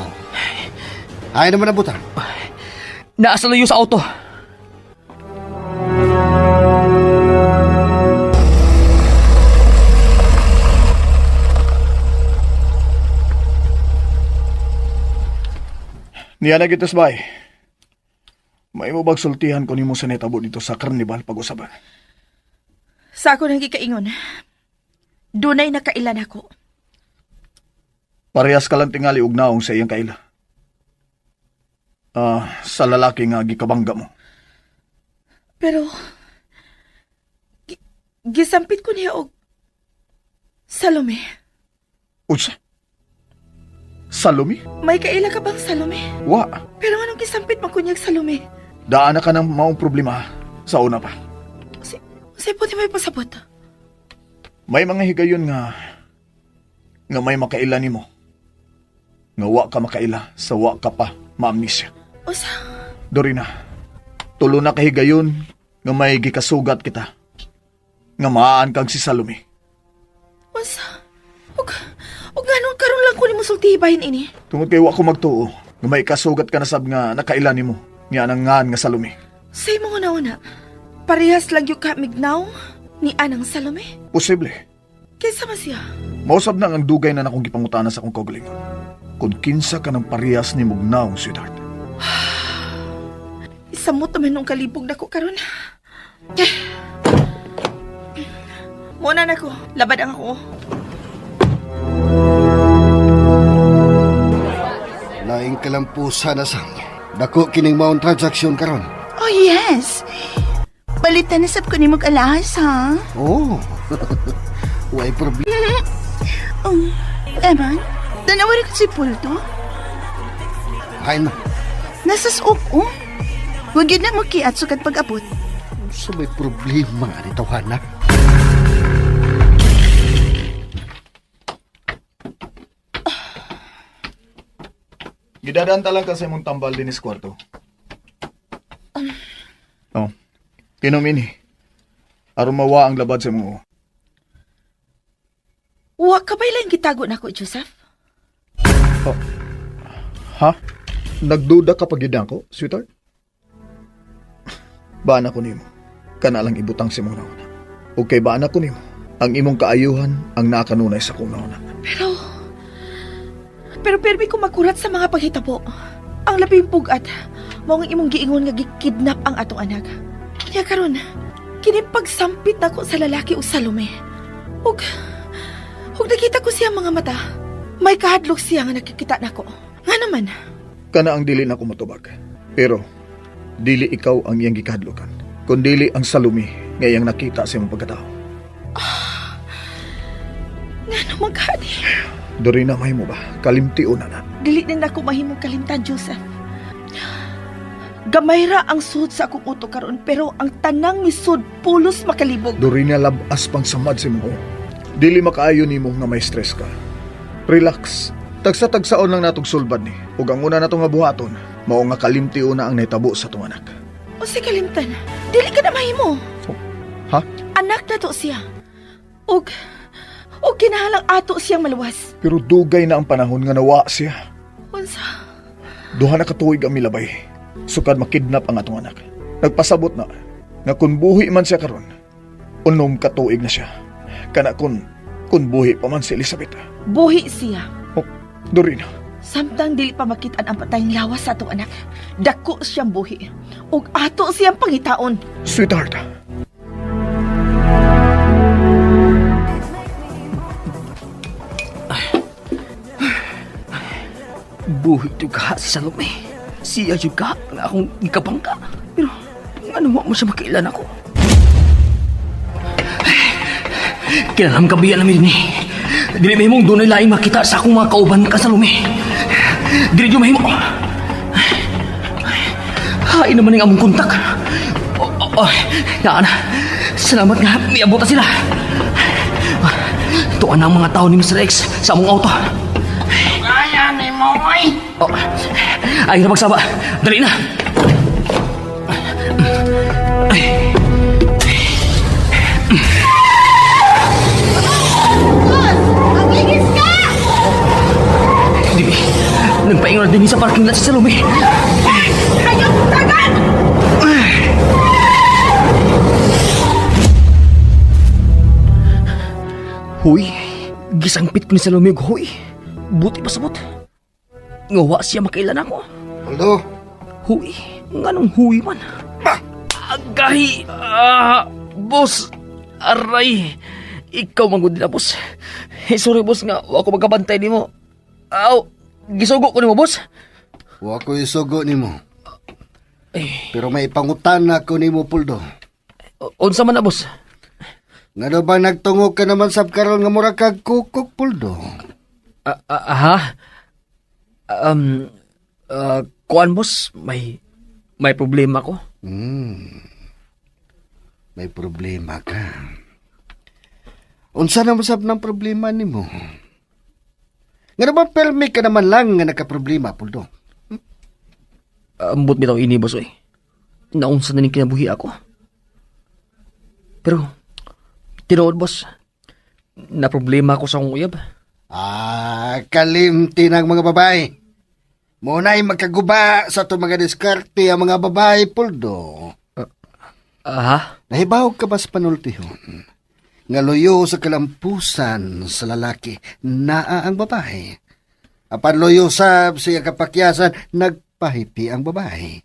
Speaker 6: Ay naman na butang.
Speaker 3: Naasa layo sa auto.
Speaker 8: Niya na gitas bay. May mo bagsultihan ko nimo sa netabo dito sa karnibal pag-usaban.
Speaker 5: Sa ako nang gikaingon, dunay nakailan ako.
Speaker 8: Parehas ka lang tingali og naong sa iyang kaila. Sa lalaki nga gikabangga mo.
Speaker 5: Pero, gisampit ko niya og Salome.
Speaker 8: Unsa? Salome?
Speaker 5: May kaila ka bang Salome?
Speaker 8: Wa.
Speaker 5: Pero anong gisampit mo kunyag Salome?
Speaker 8: Daan na ka ng maong problema sa una pa.
Speaker 5: Say puti may pasabot.
Speaker 8: May mga higayon nga may makaila nimo. Nga wa ka makaila sa wa ka pa maamnisya.
Speaker 5: Usa?
Speaker 8: Dorina, tulo na kahigayon nga may gikasugat kita. Nga maan kang si Salome.
Speaker 5: Usa? Og ganun karon lang ko ni mo sultibahin ini.
Speaker 8: Tungod kay wa ko magtuo nga may kasugat ka na sab nga nakaila nimo. Nga nang ngan nga Salome.
Speaker 5: Say mo una, parehas lang yung kamignaw ni Anang Salome.
Speaker 8: Posible.
Speaker 5: Kaysa man siya?
Speaker 8: Mausab na ang dugay na akong gipangutana sa akong kaugalingon. Kung kinsa ka ng parehas ni Mugnaw, sweetheart.
Speaker 5: Isamot naman nung kalibog na ko karon. Muna na ko, labad ang ako.
Speaker 6: Laing kalampusa na sang. Dako kining maong transaksyon karon.
Speaker 4: Oh, yes. Balitan na sab ko ni mag-alahas, ha?
Speaker 6: Oh. Way problema.
Speaker 4: Eman, tanawarin ko si Pulto.
Speaker 6: Kain na.
Speaker 4: Nasa suok, oh. Huwag yun na makiat sukat pag-abot.
Speaker 6: So may problema ni tawhana.
Speaker 8: Gidadaan talang ka sa imong tambal din sa kwarto. Oh. Inom ini. Aron mawa ang labad sa imong.
Speaker 5: Wa ka ba ilang gitago na ko, Joseph?
Speaker 8: Oh. Ha? Nagduda ka pag ko, sweetheart? Baan ako nimo. Kana lang ibutang si mong nauna. O kay baan ako nimo. Ang imong kaayuhan ang nakanunay sa kong nauna.
Speaker 5: Pero permi ko makurat sa mga paghitabo. Ang labing pugat, mao ang imong giingon nga gikidnap ang atong anak. Kaya karon, kini pagsampit nako sa lalaki o Salome. Ug nakita ko siya mga mata. May kahadlok siya nga nakikita nako. Nga naman.
Speaker 8: Kana ang dili na ko matubag. Pero, dili ikaw ang iyang gikahadlokan. Kung dili ang Salome nga iyang nakita sa imong pagkatao.
Speaker 5: Nga naman gani.
Speaker 8: Dorina, mahimo ba? Kalimtiun na.
Speaker 5: Dili din ako mahimong kalimtan, Joseph. Gamay ra ang sud sa akong utok karon, pero ang tanang misud pulos makalibog.
Speaker 8: Dorina, labas pang samad si mo. Dili makaayo nimo nga may stress ka. Relax. Tagsa-tagsaon lang natong sulbad ni. Ug ang una natong nga buhaton, mao nga kalimtiun na ang naitabo sa tong anak.
Speaker 5: O si kalimtan, dili ka na mahimo.
Speaker 8: Ha?
Speaker 5: Anak na to siya. Ug kinahalang ato siyang maluwas.
Speaker 8: Pero dugay na ang panahon nga nawa siya.
Speaker 5: Unsa?
Speaker 8: Duha na katuig ang milabay. Sukad makidnap ang atong anak. Nagpasabot na nga kung buhi man siya karon, unom katuig na siya. Kana kung buhi pa man si Elizabeth.
Speaker 5: Buhi siya.
Speaker 8: Dorina,
Speaker 5: Samtang dili pa makitaan ang patayng lawas sa atong anak, dako siyang buhi. Ug ato siyang pangitaon.
Speaker 8: sweetheart.
Speaker 3: Buhi juga si Salome. Siya juga nga akong ikabangka. Pero ano mo siya makailan ako? Kailangan kabiyan namin ni. Dili mahimong doon ay laing makita sa akong mga kauban ka Salome. Dili yung mahimo. Hain naman yung among kontak. Naan, salamat nga miabot sila. Tuan ang mga tao ni Mr. X sa among auto.
Speaker 9: Kaya ni mo, oy.
Speaker 3: Ay na magsaba. Dali na.
Speaker 4: Magigis ka!
Speaker 3: Dibi, nagpaingon na din sa parking lot si Salome.
Speaker 4: Ayaw tagan!
Speaker 3: Huy, gisangpit ko ni Salome og huy. Buti pa sabot. Ngawa siya makailan ako.
Speaker 6: Poldo,
Speaker 3: Huy, nganong huy man. Agahi, boss, aray. Ikaw manggod na, boss. Sorry, boss, nga ako magkabantay ni mo. Aw, gisugo ko ni mo, boss.
Speaker 6: wa ko isugo nimo.
Speaker 3: Eh,
Speaker 6: Pero may pangutana ko nimo, Poldo.
Speaker 3: unsa man na, boss?
Speaker 6: Nga ba nagtungog ka naman sab karon nga mura kag kukok, Poldo?
Speaker 3: Ha? Kuan, boss, may problema ko.
Speaker 6: May problema ka. Unsa na masab ng problema nimo? Nga ba permi ka naman lang nga nagka-problema, Poldo?
Speaker 3: Ambot bitaw ini, boss, oy. Naunsa na ning kinabuhi ako. Pero, tinuod, boss, na problema ako sa akong uyab.
Speaker 6: Kalimti ng mga babae. Muna'y magkaguba sa itong mga diskarte ang mga babae, Poldo.
Speaker 3: Ha?
Speaker 6: Nahibaw ka ba sa panultihon? Nga loyo sa kalampusan sa lalaki, naa ang babae. Apan loyo sa siya kapakyasan, nagpahipi ang babae.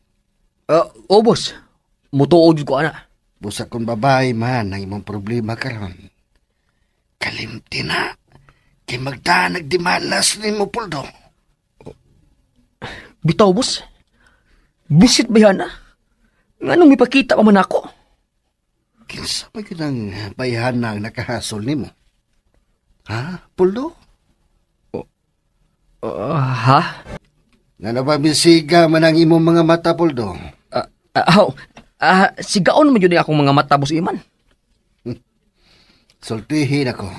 Speaker 3: Boss. Mutuod ko, ana.
Speaker 6: Busa kung babae man ang imong problema karon. Kalimti na. Kay magda nagdimalas ni mo, Poldo.
Speaker 3: Bitaw, boss. Bisit ba yan, Nganong ipakita pa man ako?
Speaker 6: Kinsa ba yun ang bayahan na ang nakahasol ni mo? Ha, Poldo?
Speaker 3: Ha?
Speaker 6: Nga nababisiga man ang imong mga mata, Poldo.
Speaker 3: Sigaon naman yun akong mga mata, boss Iman.
Speaker 6: Sultihin ako.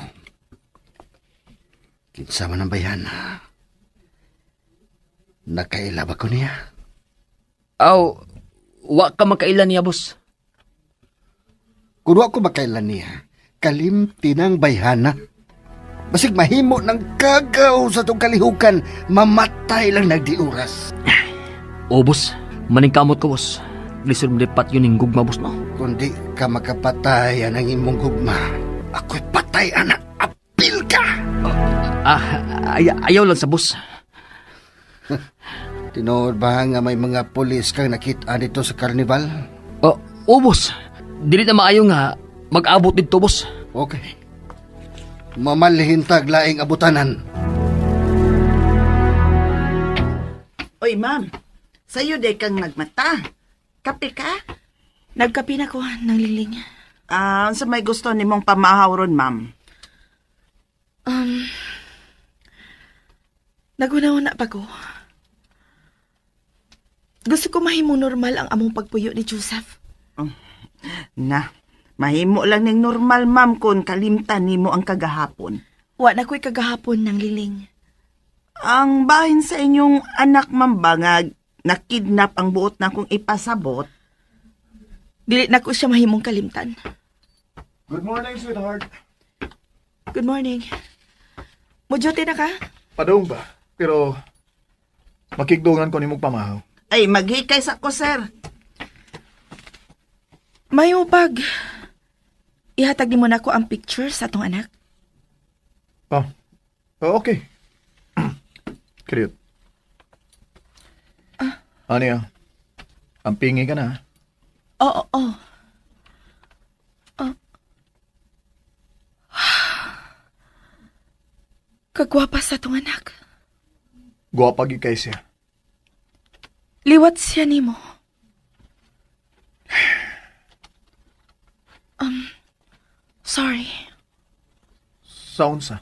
Speaker 6: Kinsa man ang bayahan na. Nakailaba ko niya.
Speaker 3: Wa ka makailan niya, boss.
Speaker 6: Kung wa ko makailan niya, kalimti ng bayhana. Basig mahimo ng kagaw sa itong kalihukan, mamatay lang nagdiuras.
Speaker 3: Boss. Maningkamot ko, boss. Lisod mo lipat yun yung gugma, boss, no?
Speaker 6: Kundi ka makapatay ang imong gugma, ako'y patay, anak. Apil ka!
Speaker 3: Ayaw lang sa boss.
Speaker 6: Tinood ba nga may mga pulis kang nakita dito sa karnival?
Speaker 3: Boss. Dili na maayo nga mag-abot dito, boss.
Speaker 6: Okay. Mamalhintag laing abutanan.
Speaker 7: Oy, ma'am. Sa'yo day kang nagmata. Kape ka?
Speaker 5: Nagkapi na ko ng liling.
Speaker 7: Sa may gusto nimong pamahaw ron, ma'am.
Speaker 5: Nagunaw na pa ko. Gusto ko mahimo normal ang among pagpuyo ni Joseph.
Speaker 7: Na, mahimo lang ning normal, ma'am, kung kalimtan nimo ang kagahapon.
Speaker 5: Wa na ko'y kagahapon ng liling.
Speaker 7: Ang bahin sa inyong anak, ma'am, ba nga nakidnap ang buot na kung ipasabot?
Speaker 5: Dili na ko siya mahimong kalimtan.
Speaker 8: Good morning, sweetheart.
Speaker 5: Good morning. Mujote na ka?
Speaker 8: Padong ba? Pero, makigdungan ko ni mong pamahaw.
Speaker 7: Ay, maghikay sa ko, sir.
Speaker 5: May upag. Ihatag ni mo na ko ang picture sa atong anak.
Speaker 8: Okay. Kriyot. Ano yan? Ang pingi ka na, ha?
Speaker 5: Oo, oo. Kagwapa sa tong anak.
Speaker 8: Gwapa gi kay siya.
Speaker 5: Liwat siya nimo. Sorry.
Speaker 8: Sound sa.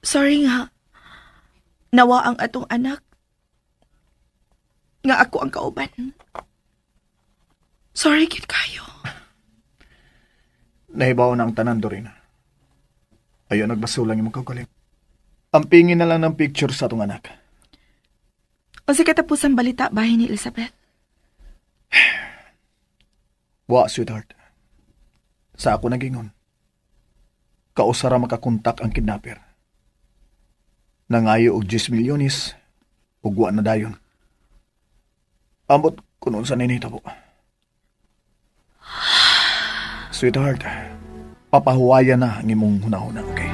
Speaker 5: Sorry nga. Nawa ang atong anak. Nga ako ang kauban. Sorry, kid kayo.
Speaker 8: Nahibaw na ang tanan, Dorina. Ayaw nagbasulang yung magkakulit. Ang pingin na lang ng picture sa atong anak.
Speaker 5: O si katapusang balita bahay ni Elizabeth.
Speaker 8: Wa, sweetheart. Sa ako nagingon. Kausara makakontak ang kidnapper. Nangayo og 10 milyones, ug wa na dayon. Ambot kunon sa ninita po. Sweetheart, papahuwayan na ang imong hunahuna, okay?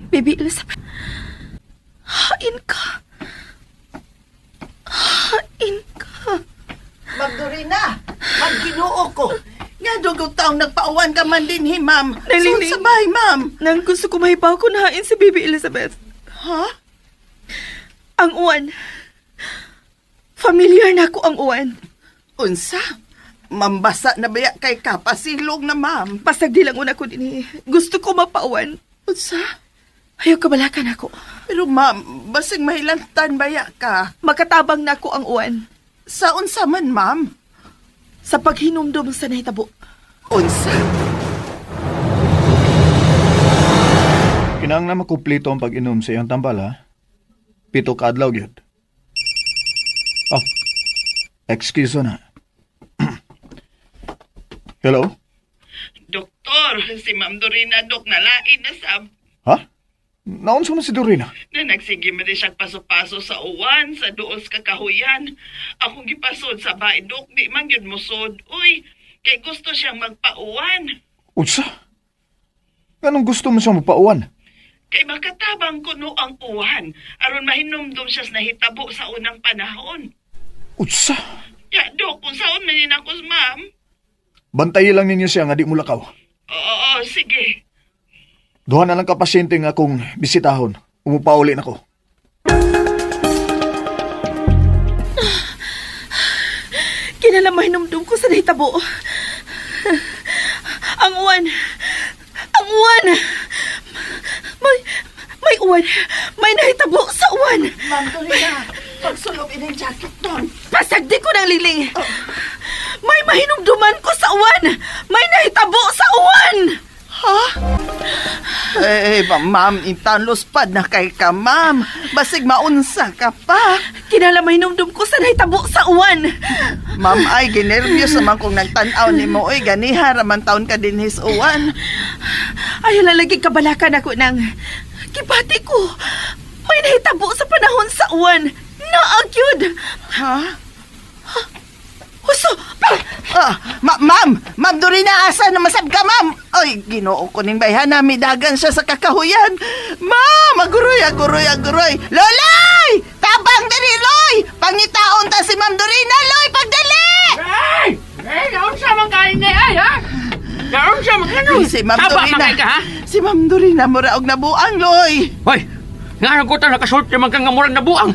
Speaker 5: Baby Elizabeth. Hain ka. Hain ka.
Speaker 7: Magdurina, magginoo ko. Nga dugo taong nagpauwan ka man din, ma'am.
Speaker 5: Naliling.
Speaker 7: So, sabay, ma'am.
Speaker 5: Nang gusto ko mahibaw ko na hain si Baby Elizabeth.
Speaker 7: Ha?
Speaker 5: Ang uwan. Familiar na ako ang uwan.
Speaker 7: Unsa? Mambasa na baya kay kapasilong na, ma'am.
Speaker 5: Pasag di lang una ko din Gusto ko mapauwan.
Speaker 7: Unsa?
Speaker 5: Ayaw kabalakan ako.
Speaker 7: Pero, ma'am, basig mahilantan baya ka.
Speaker 5: Makatabang na ako ang uwan.
Speaker 7: Sa unsa man, ma'am?
Speaker 5: Sa paghinumdum sa nahitabo.
Speaker 7: Unsa?
Speaker 8: Kinang na makumpleto ang pag-inom sa iyong tambal, ha? 7 ka adlaw, gyud. Oh, excuse na. Hello?
Speaker 7: Doktor, si Ma'am Dorina, Dok, nalain na sab.
Speaker 8: Ha? Naunsa man si Dorina?
Speaker 7: Na nagsige man din siya paso-paso sa uwan, sa duos kakahuyan. Akong gipasod sa bahay, Dok, di man yun musod. Uy, kay gusto siyang magpauwan.
Speaker 8: Unsa? Anong gusto mo siya magpauwan?
Speaker 7: Kay makatabang kuno ang uwan, aron mahinumdum siya sa nahitabo sa unang panahon.
Speaker 8: Unsa?
Speaker 7: Ya, Dok, kung saan manin ako, ma'am?
Speaker 8: Bantayin lang ninyo siya nga di mulakaw.
Speaker 7: Oo, sige.
Speaker 8: Duha na lang ka pasyente nga akong bisitahon. Umupauli na ko.
Speaker 5: Kinalamay numdum ko sa nahitabo. Ang uwan. Ang uwan. May uwan. May nahitabo sa uwan.
Speaker 7: Ma'am Dorina, pagsulob in ang jacket doon.
Speaker 5: Pasagdi ko ng liling. May mahinumduman ko sa uwan. May nahitabo sa uwan.
Speaker 7: Ha? Eh, ma'am, intanlos pad na kay ka, ma'am. Basig maunsa ka pa.
Speaker 5: Kinalamay numdum ko sa nahitabo sa uwan.
Speaker 7: Ma'am, ay, ginervyos naman kung nagtanaw ni mo. Oy, ganiha, raman taon ka din his uwan.
Speaker 5: Ayaw lalaging kabalakan ako ng kibati ko. May nahitabo sa panahon sa uwan. Naagyod.
Speaker 7: Ha?
Speaker 5: Huso!
Speaker 7: Ma'am Dorina, asa na masab ka, ma'am? Oy, ginoo ko ning bayhan, midagan siya sa kakahuyan. Ma'am, aguroy. Loloy! Tabang diri, Loy! Pangitaon ta si Ma'am Dorina, Loy, pagdali!
Speaker 9: Naon sa mga kain na ay, ha? Naon sa mga ano?
Speaker 7: Si Ma'am
Speaker 9: Taba,
Speaker 7: Dorina.
Speaker 9: makay ka, ha?
Speaker 7: Si Ma'am Dorina, muraog na buang, Loy.
Speaker 9: Hoy, nga ko ta nakasult yung mga murag na buang.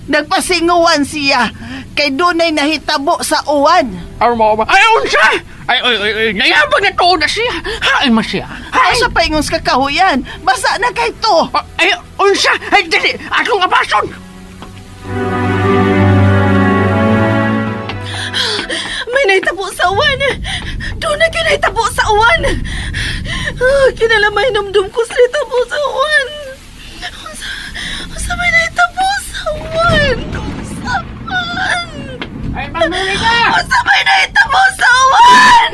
Speaker 7: Nagpasinguan siya. Kay dunay nahitabo sa uwan.
Speaker 9: Ano mo ba? Ay, unsa! Ay, nayabang na to na siya. Hain man siya.
Speaker 7: Ay, sa paingon sa kakahuyan. Basa na kay to.
Speaker 9: Ay, unsa! Ay, dali! Atong abason!
Speaker 5: May nahitabo sa uwan. Doon na kinahitabo sa uwan. Kinalamay numdum ko sa nahitabo sa uwan. Unsa may nahitabo sa uwan?
Speaker 9: Ay, Mamulika!
Speaker 5: Unsa may nahitabo sa uwan?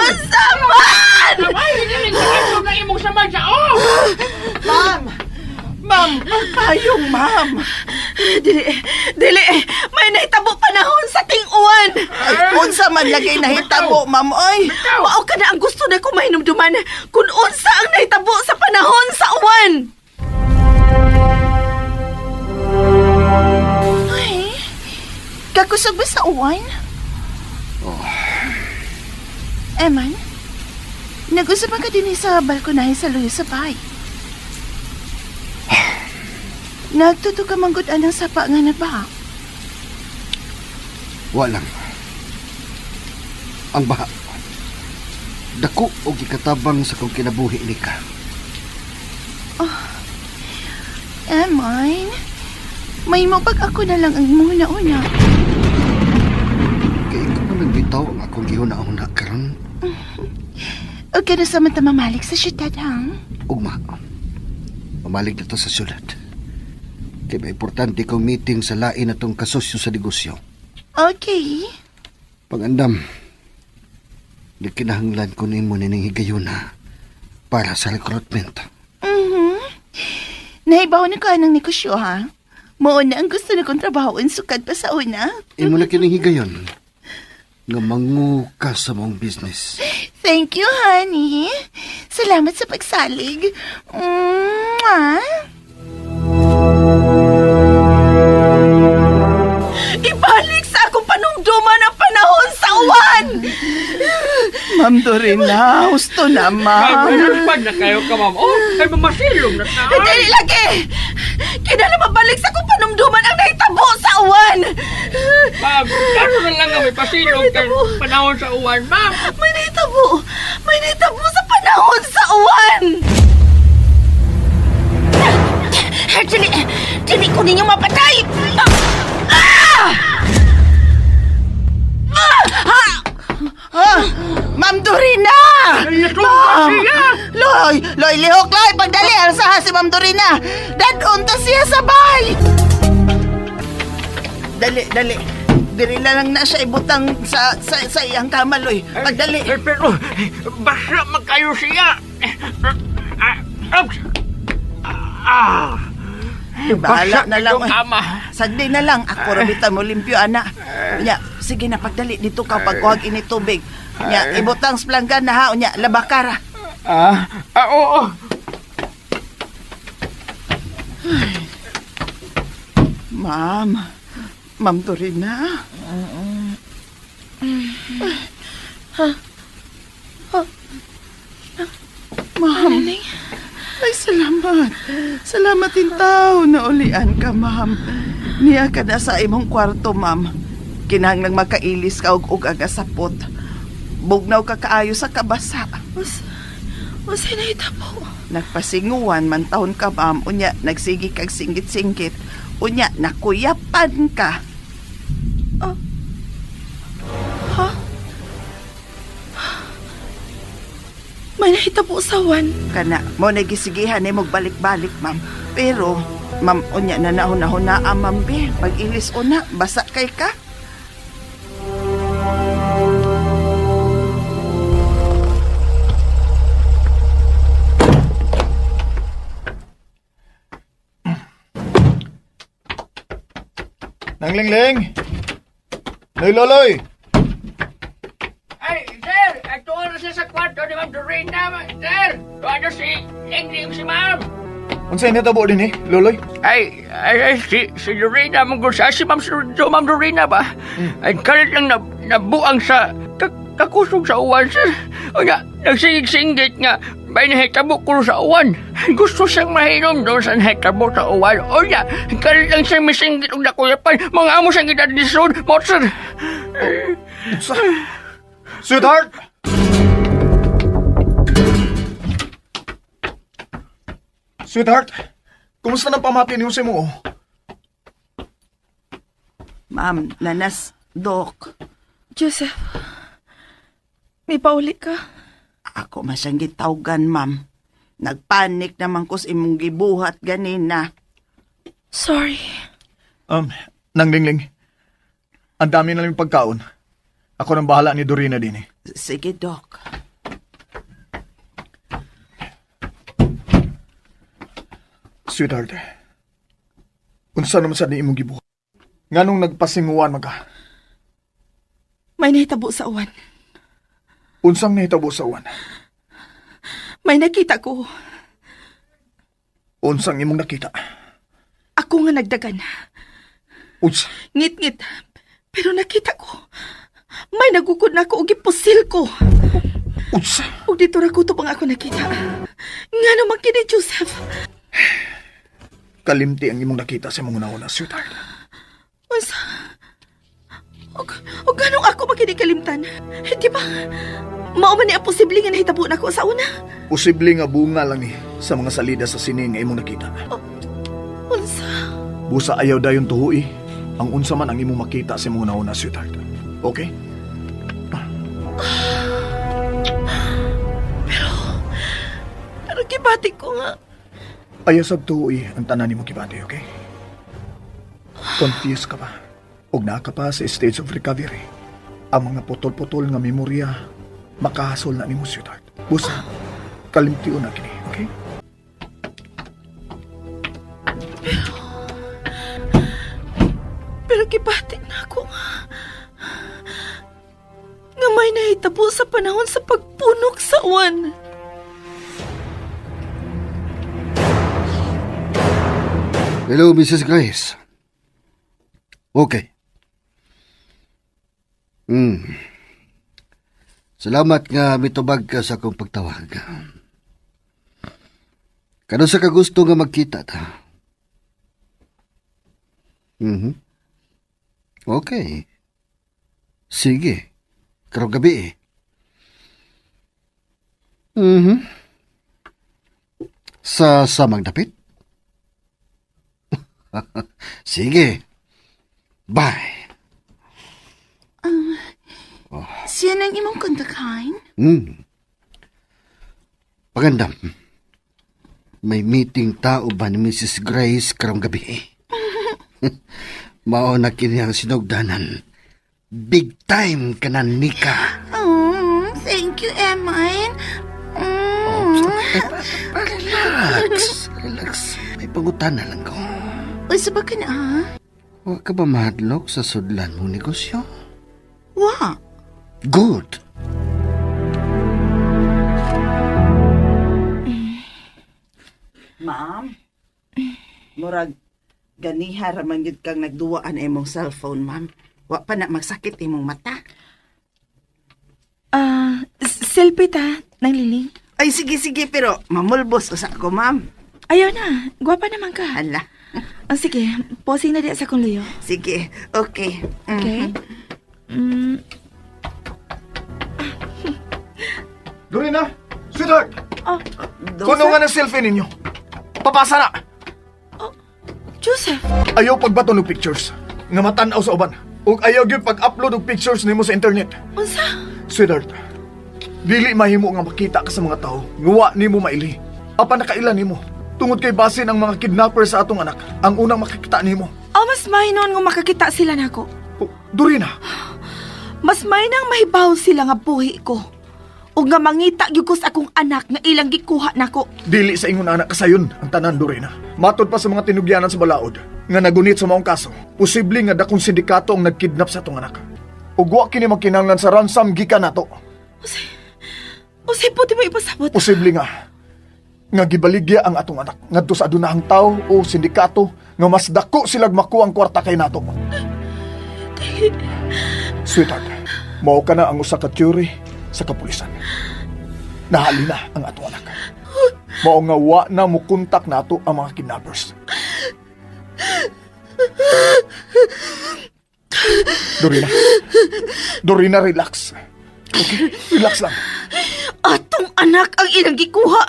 Speaker 5: Unsa man?
Speaker 9: Ay, hindi na imong samad sa oh!
Speaker 7: Ma'am, ang payong, ma'am.
Speaker 5: Dili. May nahitabo pa panahon sa ting-uwan.
Speaker 7: Ay, unsa man lagay nahitabo, ma'am, oy.
Speaker 5: Mao ka na ang gusto na ko mahinumduman kung unsa ang nahitabo sa panahon sa uwan. Ay, kakusog ba sa uwan? Eman, nag-usap ka din sa balkonahe sa luyo sa bahay. Nagtuto ka manggod anang sapa nga na ba?
Speaker 6: Walang. Ang baha. Dako o gikatabang sa kong kinabuhi ni ka.
Speaker 5: Eman, may mo pag ako na lang ang muna-una.
Speaker 6: Kaya ikaw man nagbitaw ang akong gihuna-una karon.
Speaker 5: O ka na samanta mamalik sa syudad, hang?
Speaker 6: Ugma. Mamalig na to sa syudad. Kaya may importante kong meeting sa lain na tong kasosyo sa negosyo.
Speaker 5: Okay.
Speaker 6: Pangandam, nagkinahanglan ko nimo nining higayuna para sa recruitment.
Speaker 5: Nahibaw na ka ng negosyo, ha? Mauna ang gusto na kong trabahoin sukad pa sa una.
Speaker 6: Imo na kining higayon nga mangu ka sa mong business.
Speaker 5: Thank you, honey. Salamat sa pagsalig. Mwah. Ibalik sa akong panungduman ang panahon sa uwan!
Speaker 7: Ma'am Dorina, gusto na, ma'am.
Speaker 3: Pag na kayo ka, ma'am. Oh, ay mamasilong na tayo.
Speaker 5: Dili lagi! Kinala mabalik sa akong panungduman ang nahitabo sa uwan!
Speaker 3: Ma'am, kano na lang may pasilong kay panahon sa uwan, ma'am.
Speaker 5: May nahitabo! May nahitabo sa panahon sa uwan! Dili ko ninyo mapatay!
Speaker 7: Ma'am Dorina! Loy, lihok, Loy, pagdali, alsa si Ma'am Dorina. Dadon ta siya sa bahay. Dali. Diri lang na siya ibutang sa iyang kama, Loy. Pagdali.
Speaker 3: Pero, basta magkayo siya.
Speaker 7: Bahala na lang.
Speaker 3: Tama.
Speaker 7: Sagdi na lang. Ako rabitan mo limpyo, ana. Nya, sige na, pagdali dito ka pagkuhag ini tubig. Nya, ibutang splanggan na ha. Nya, labakara.
Speaker 3: Oo.
Speaker 7: Ma'am Dorina. Ma'am. Ay, salamat. Salamat in tao na ulian ka, ma'am. Niya ka na sa imong kwarto, ma'am. Kinahanglang makailis ka og aga sapot. Bugnaw ka kaayo sa kabasa.
Speaker 5: Mas hinahitabo.
Speaker 7: Nagpasinguan man taon ka, ma'am. Unya, nagsigi kag singgit-singgit. Unya, nakuyapan ka.
Speaker 5: May nahitabo sa uwan.
Speaker 7: Kana, mo nagisigihan ni mong balik-balik, ma'am. Pero, ma'am, unya na nahuna, ma'am, be. Pag-ilis una, basa kay ka.
Speaker 8: Nanglingling! Loy, Loloy!
Speaker 3: Ay, sir! Atuwa na siya sa kwarto ni Ma'am Dorina, sir! Tuwa si Lingling si Ma'am!
Speaker 8: Unsay natabo din Loloy?
Speaker 3: Ay, si Dorina, si Ma'am Dorina ba? Ay, kalit lang nabuang sa kakusog sa uwan, sir. O nga, nagsingit-singgit nga, may nahitabo ko sa uwan. Gusto siyang mahinom doon sa nahitabo sa uwan. O nga, kalit lang siyang misinggit o nakuyapan. Mga amo siyang itadisod, mo, sir.
Speaker 8: Sweetheart! Sweetheart, kumusta na pamati niyo si mo?
Speaker 7: Ma'am, nanas, Dok.
Speaker 5: Joseph, may pauli ka?
Speaker 7: Ako masyang gitawgan, ma'am. Nagpanik naman ko sa imong gibuhat ganina.
Speaker 5: Sorry.
Speaker 8: Nanglingling, ang dami na lang pagkaon. Ako nang bahala ni Dorina din
Speaker 7: Sige, Dok.
Speaker 8: Sweetheart, unsa naman sa ni imong gibuhat? Nganong nagpasinguan maga?
Speaker 5: May nahitabo sa uwan.
Speaker 8: Unsang nahitabo sa uwan?
Speaker 5: May nakita ko.
Speaker 8: Unsang imong nakita?
Speaker 5: Ako nga nagdagan.
Speaker 8: Unsa?
Speaker 5: Ngit-ngit. Pero nakita ko. May nagukod na ako o gipusil ko.
Speaker 8: Unsa?
Speaker 5: O dito ra kutob ang ako nakita. Nga naman kini Joseph.
Speaker 8: Kalimti ang imong nakita sa imong una, sweetheart.
Speaker 5: Unsa? O ganong ako makinikalimtan? Di ba? Mao man ni ang posible nga nahitabo na ko sa una.
Speaker 8: Posible nga bunga lang sa mga salida sa sining nga imong nakita.
Speaker 5: Unsa?
Speaker 8: Busa ayaw dayon tuhui. Ang unsa man ang imong makita sa imong una, sweetheart. Okay?
Speaker 5: Pero kibati ko nga.
Speaker 8: Ayaw sab tuhui ang tanan nimo kibati, okay? Confused ka pa. Og naa ka pa sa stage of recovery. Ang mga putol-putol nga memorya makahasol na nimo, sweetheart. Busa, kalimtiun na kini, okay?
Speaker 5: Pero kibati na ako nga. Nga may nahitabo sa panahon sa pagpunok sa uwan.
Speaker 6: Hello, Mrs. Grace. Okay. Salamat nga mitubag ka sa akong pagtawag. Kano sa kagusto nga magkita ta? Okay. Sige. Karong gabi Sa samang dapit? Sige. Bye.
Speaker 4: Siya nang imong kontakhain?
Speaker 6: Pagandam. May meeting tao ba ni Mrs. Grace karong gabi? Mao na kini ang sinugdanan. Big time ka na, Nika.
Speaker 4: Thank you, Emine.
Speaker 6: Relax. May pangutan na lang ko.
Speaker 4: Usa ba ka na?
Speaker 6: Huwag ka ba mahadlok sa sudlan mong negosyo?
Speaker 4: Wa.
Speaker 6: Good.
Speaker 7: Ma'am, murag ganiha raman yun kang nagduwaan imong cellphone, ma'am. Wa pa na magsakit imong mata.
Speaker 5: Selfie ta, nang liling.
Speaker 7: Ay, sige, pero mamulbos usa ko, ma'am.
Speaker 5: Ayaw na, gwapa naman ka.
Speaker 7: Hala.
Speaker 5: Sige, posing na di sa kong luyo.
Speaker 7: Sige, okay.
Speaker 5: Okay?
Speaker 8: Doon na! Sweetheart!
Speaker 7: Dosa?
Speaker 8: Kuno nga ng selfie ninyo. Papasa na!
Speaker 5: Joseph!
Speaker 8: Ayaw pagbato ng pictures. Nga matanaw sa uban. Ug ayaw gyud pag-upload og pictures nimo sa internet.
Speaker 5: Unsa?
Speaker 8: Sweetheart, dili mahimo nga makita ka sa mga tao. Nguwa nimo maili. Apan nakailan nimo. Tungod kay basin ang mga kidnapper sa atong anak. Ang unang makikita nimo.
Speaker 5: Mas mahinon nga makakita sila nako.
Speaker 8: Dorina!
Speaker 5: Mas may nang mahibaw sila nga buhi ko. O nga mangita gyud ko sa akong anak nga ilang gikuha nako.
Speaker 8: Dili sa ingon anak kasayon ang tanan, Dorina. Matod pa sa mga tinugyanan sa balaod nga nagunit sa maong kaso, posible nga dakong sindikato ang nagkidnap sa atong anak. Ug wa kini magkinahanglan sa ransom gikan nato.
Speaker 5: Usay po di mo ipasabot.
Speaker 8: Posible nga gibaligya ang atong anak ngadto sa adunahang tao o sindikato nga mas dako silag makuha ang kwarta kay nato. Sweetheart, mao ka na ang usa ka teory sa kapulisan. Nahali na ang atong anak. Mao nga wa na mo kontak nato ang mga kidnappers. Dorina, relax. Okay, relax lang.
Speaker 5: Atong anak ang ilang gikuha.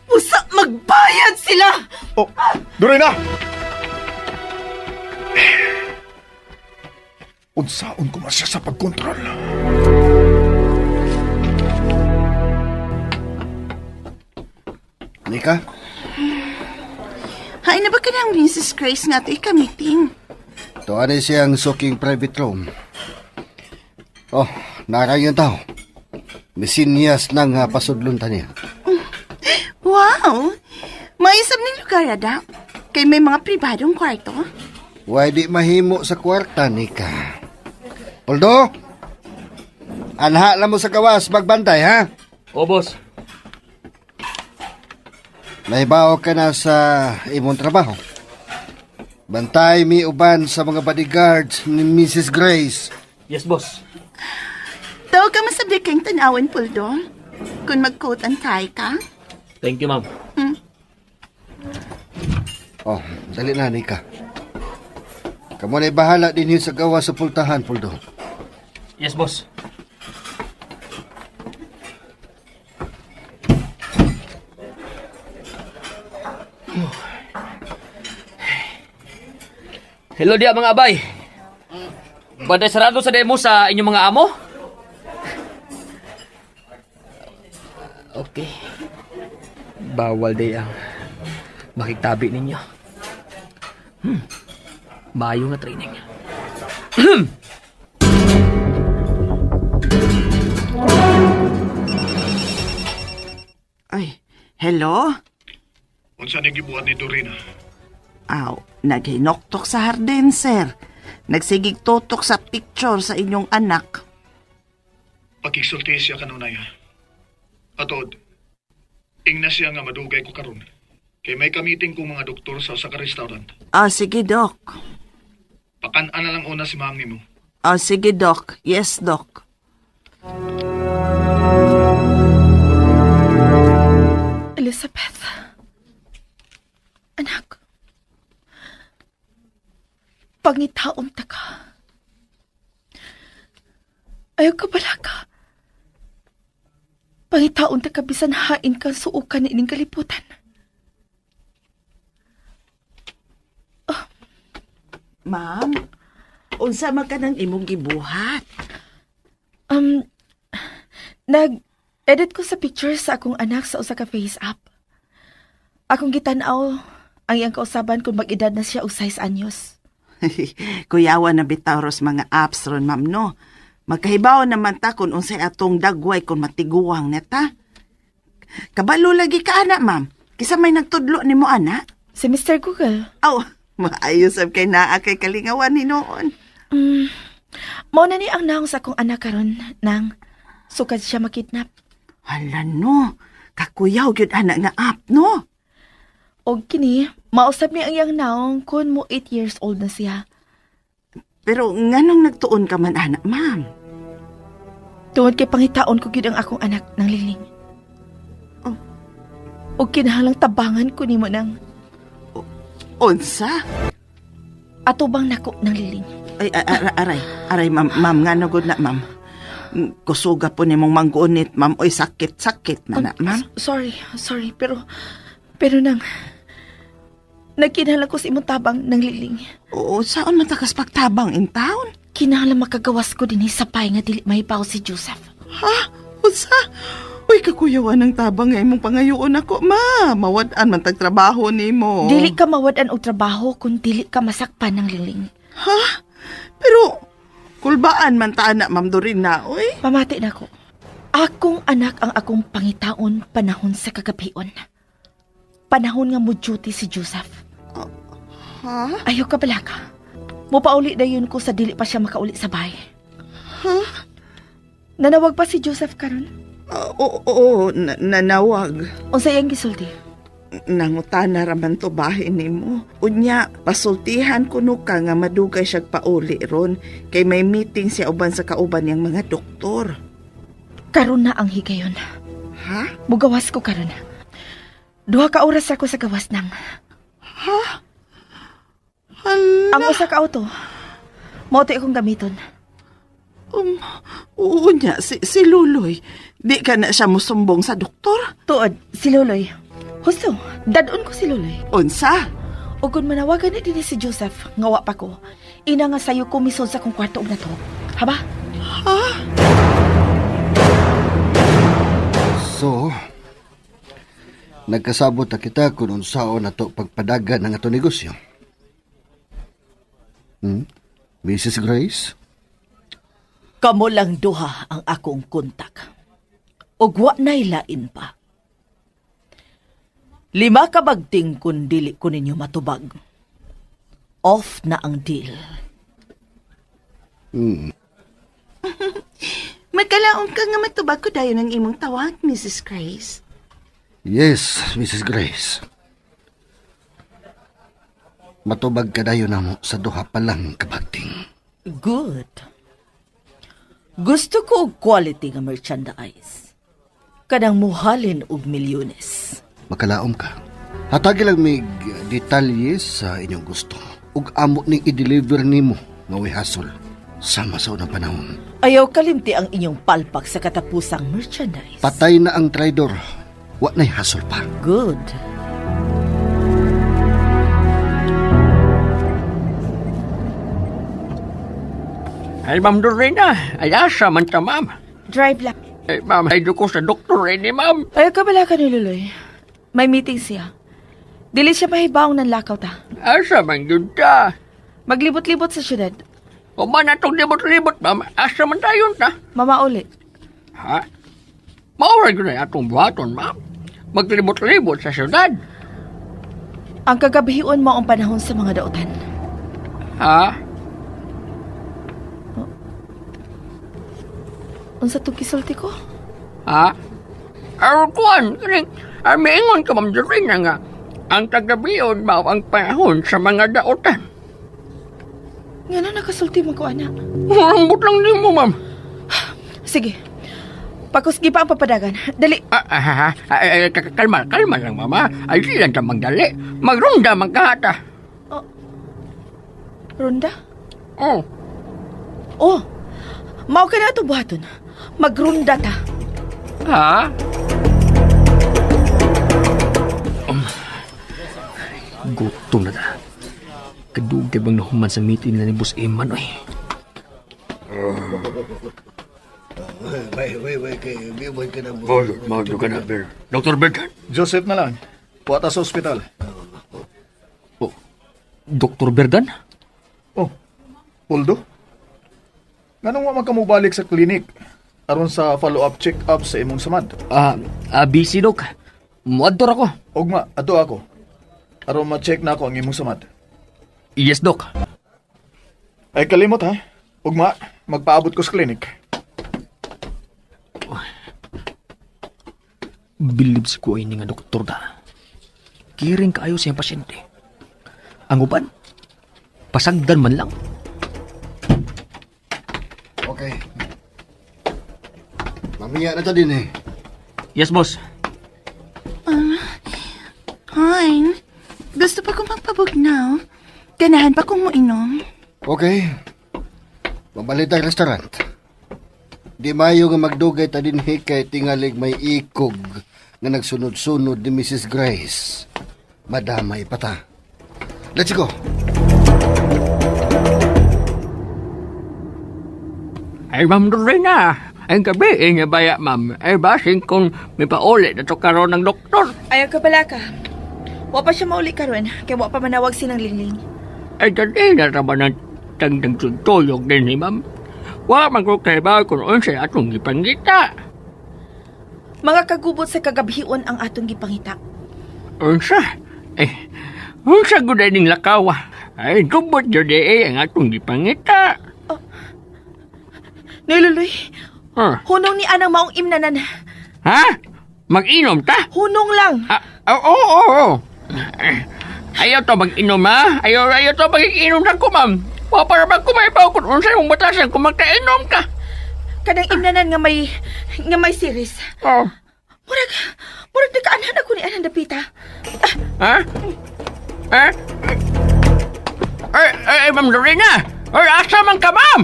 Speaker 5: Usa magbayad sila.
Speaker 8: Oh, Dorina! Unsaon ko man siya sa pagkontrol.
Speaker 6: Nika?
Speaker 4: Hay na ba ka ng Mrs. Grace nga ito ika-meeting?
Speaker 6: Tuwa siyang suking private room. Oh, naray yung tao. Mesinyas nang pasudlon ta niya.
Speaker 4: Wow! Maisap ng lugar, ada? Kay may mga pribadong kwarto?
Speaker 6: Why di mahimo sa kwarta, Nika? Poldo? Anha lang mo sa gawas, magbantay, ha?
Speaker 3: O, boss.
Speaker 6: Nahibaw ka na sa imong trabaho. Bantay mi uban sa mga bodyguards ni Mrs. Grace.
Speaker 3: Yes, boss.
Speaker 4: Daw ka masabdi kang tanawin, Puldo. Kung mag-coat and tie ka.
Speaker 3: Thank you, ma'am.
Speaker 6: Oh, dali na, Nika. Kamu na bahala din sa gawa sa pultahan, Poldo.
Speaker 3: Yes, boss. Hello dia mga abay. Banday sarado sa demo sa inyong mga amo? Okay. Bawal day ang makiktabi ninyo. Mayo nga training.
Speaker 7: Ay, hello?
Speaker 8: Unsa ning gibuhat ni Dorina?
Speaker 7: Aw, naghinoktok sa hardin, sir. Nagsigig tutok sa picture sa inyong anak.
Speaker 8: Pagkigsulti siya kanunay. Atod, ingna siya nga madugay ko karon. Kay may kamiting kong mga doktor sa usa ka restaurant.
Speaker 7: Sige, Doc.
Speaker 8: Pakan-an na lang una si mami mo.
Speaker 7: Sige, Doc. Yes, Doc.
Speaker 5: Elizabeth. Anak. Pangitaon ta ka. Ayaw ka bala ka. Pangitaon ta ka bisan hain ka suukan ni ining kaliputan.
Speaker 7: Ma'am, unsa man ka ng imong gibuhat?
Speaker 5: Nag-edit ko sa picture sa akong anak sa usa ka face app. Akong gitan-aw ang iyang kausaban kung mag-edad na siya og 6 anyos.
Speaker 7: Kuyawa na bitawros mga apps ron, ma'am, no? Magkahibaw naman ta kung unsay atong dagway kung matiguang neta. Kabalo lagi ka, ana, ma'am. Kisa may nagtudlo ni mo, ana?
Speaker 5: Si Mr. Google.
Speaker 7: Aw, maayos ab kay naa kay kalingawan ni noon.
Speaker 5: Mao na ni ang naong sa akong anak karon nang sukad siya makidnap.
Speaker 7: Hala, no. Kakuyaw gyud ana nga app, no?
Speaker 5: Og kini, mausab ni ang iyang naong kun mo 8 years old na siya.
Speaker 7: Pero nganong nagtuon ka man, ana, ma'am?
Speaker 5: Tungod kay pangitaon ko gyud ang akong anak ng liling.
Speaker 7: Oh.
Speaker 5: Og kinahanglang tabangan ko nimo ng
Speaker 7: Unsa?
Speaker 5: atubang nako ng liling.
Speaker 7: Ay, aray, ma'am, nga nagod na, ma'am. Kusuga po ni mong manggunit, ma'am. Oy, sakit man na, ma'am.
Speaker 5: Sorry, pero nang nagkinahanglan ko sa imong tabang ng liling.
Speaker 7: Oo, saan man takas pagtabang in town?
Speaker 5: Kinahanglan makagawas ko dinhi sa pay nga dili mahibaw si Joseph.
Speaker 7: Ha? Unsa? Uy, kakuyawan ng tabang nga imong pangayoon ako, ma. Mawad-an man tagtrabaho nimo.
Speaker 5: Dili ka mawad-an og trabaho kung dili ka masakpan ng liling.
Speaker 7: Ha? Pero, kulbaan man ta na, ma'am Dorina, uy.
Speaker 5: Pamati na ko. Akong anak ang akong pangitaon panahon sa kagabion. Panahon nga mo duty si Joseph.
Speaker 7: Ha?
Speaker 5: Ayaw ka bala ka. Mupauli dayon ko sa dili pa siya makauli sa bahay.
Speaker 7: Ha?
Speaker 5: Nanawag pa si Joseph karon?
Speaker 7: Oo, nanawag.
Speaker 5: Unsa iyang gisulti?
Speaker 7: Nangutana raman to bahay nimo. Unya, pasultihan kuno ka nga madugay siyag pauli ron kay may meeting siya uban sa kauban niyang mga doktor.
Speaker 5: Karon na ang higayon.
Speaker 7: Ha?
Speaker 5: Mugawas ko karon. 2 ka oras ako sa gawas nang.
Speaker 7: Ha? Hala.
Speaker 5: Ang usa ka auto. Moto akong gamiton.
Speaker 7: Unya, si Luloy. Di ka na siya musumbong sa doktor?
Speaker 5: Tuod, si Luloy. Husto, dadon ko si Luloy.
Speaker 7: Unsa?
Speaker 5: O kung manawagan na din si Joseph, ngawa pa ko, ina nga sayo kumisod sa kong kwarto og nato. Haba?
Speaker 7: Ha?
Speaker 6: So, nagkasabot na kita kung unsaon na to pagpadagan ng ato negosyo. Mrs. Grace?
Speaker 10: Kamo lang duha ang akong kontak. Og wa na'y lain pa. 5 ka bagting kun dili ko ninyo matubag. Off na ang deal.
Speaker 7: Magkalaong ka nga matubag ko dayon ng imong tawag, Mrs. Grace.
Speaker 6: Yes, Mrs. Grace. Matubag ka dayon namo sa duha pa lang kabagting.
Speaker 10: Good. Gusto ko og quality nga merchandise. Kadang muhalin og milyones.
Speaker 6: Makalaom ka. Hatagi lang mig detalye sa inyong gusto. Ug amo ning i-deliver nimo nga way hasol sama sa unang panahon.
Speaker 10: Ayaw kalimti ang inyong palpak sa katapusang merchandise.
Speaker 6: Patay na ang traidor. Wa na'y hasol pa.
Speaker 10: Good.
Speaker 11: Ay, Ma'am Dorena, ay asa man ta, ma'am.
Speaker 5: Drive lang.
Speaker 11: Ay, ma'am, ay ko sa doktor rin ma'am.
Speaker 5: Ayaw ka bala ka ni Luloy. May meeting siya. Dili siya mahibaong ng lakaw ta.
Speaker 11: Asa man yun ta?
Speaker 5: Maglibot-libot sa syudad.
Speaker 11: O man atong libot-libot, ma'am. Asa man tayo ta?
Speaker 5: Mamauli.
Speaker 11: Ha? Maura yun ay atong buhaton, ma'am. Maglibot-libot sa syudad.
Speaker 5: Ang kagabihion mo ang panahon sa mga dautan.
Speaker 11: Ha?
Speaker 5: Unsa to kisulti ko?
Speaker 11: Ha? Arkuan, kaning, amingon ka, Ma'am Dorena nga. Ang tagabiyon ba ang panahon sa mga dautan?
Speaker 5: Nga na nakasulti mo ko, anak.
Speaker 11: Rambot lang din mo, ma'am.
Speaker 5: Sige. Pakusgi pa ang papadagan. Dali.
Speaker 11: Kalma lang, mama. Ay, silang ka magdali. Magrunda, magkahata.
Speaker 5: Ronda?
Speaker 11: Oh.
Speaker 5: Oh. Mao ka na ito buhaton. Magrunda ta.
Speaker 11: Ha? Gutom na ta. Kadugay bang nahuman sa meeting na ni Boss Eman, oy.
Speaker 6: Wait, ka na.
Speaker 11: Mawag ka na, Ber. Dr. Bergan?
Speaker 8: Joseph na lang. Puwata sa ospital.
Speaker 11: Oh, Dr. Bergan?
Speaker 8: Oh, Poldo? Ganong wa man ka mo balik sa klinik aron sa follow-up check-up sa imong samad?
Speaker 11: Busy, Dok. Muadtor ako.
Speaker 8: Ugma, ato ako. Aron ma-check na ako ang imong samad.
Speaker 11: Yes, Dok.
Speaker 8: Ay kalimot ha. Ugma, magpaabot ko sa klinik.
Speaker 11: Bilib si ko ini nga doktor da. Kiring kaayo siyang pasyente. Ang uban, pasagdan man lang.
Speaker 6: Okay. Mamaya na ta din eh.
Speaker 11: Yes, boss.
Speaker 7: Hi. Gusto pa kong magpabugnaw. Ganahan pa kong muinom.
Speaker 6: Okay. Mabalit ang restaurant. Di mayo nga magdugay ta din kay tingalig may ikog nga nagsunod-sunod ni Mrs. Grace. Madamay pa ta. Let's go.
Speaker 11: Ay, Ma'am Dorena. Ang gabi, nga baya, ma'am. Ay, basing kung may paulit na to karoon ng doktor.
Speaker 5: Ayaw ka bala ka. Wa pa siya mauli karon kay wa pa manawag sinang lingling.
Speaker 11: Ay, dali na naman ang tangdang tuyog din ni ma'am. Wa man ko kay ba kung unsay atong gipangita.
Speaker 5: Mga kagubot sa kagabihion ang atong gipangita.
Speaker 11: Unsa? Unsa gud ning lakawa? Ay, gubot jud ang atong gipangita.
Speaker 5: Niluloy,
Speaker 11: Huh?
Speaker 5: hunong ni anang maong imnanan.
Speaker 11: Ha? Mag-inom ta?
Speaker 5: Hunong lang.
Speaker 11: Oo. Ayaw to mag-inom, ha? Ayaw to mag-inom na ko, ma'am. Para ba kumaybaw kung unsay mong batasan kung magkainom ka?
Speaker 5: Kanang imnanan nga may series.
Speaker 11: Oh.
Speaker 5: Murag nagkaanan ako ni Anang Dapita.
Speaker 11: Ha? Ay, Ma'am Lorena! Ay, asa man ka, ma'am?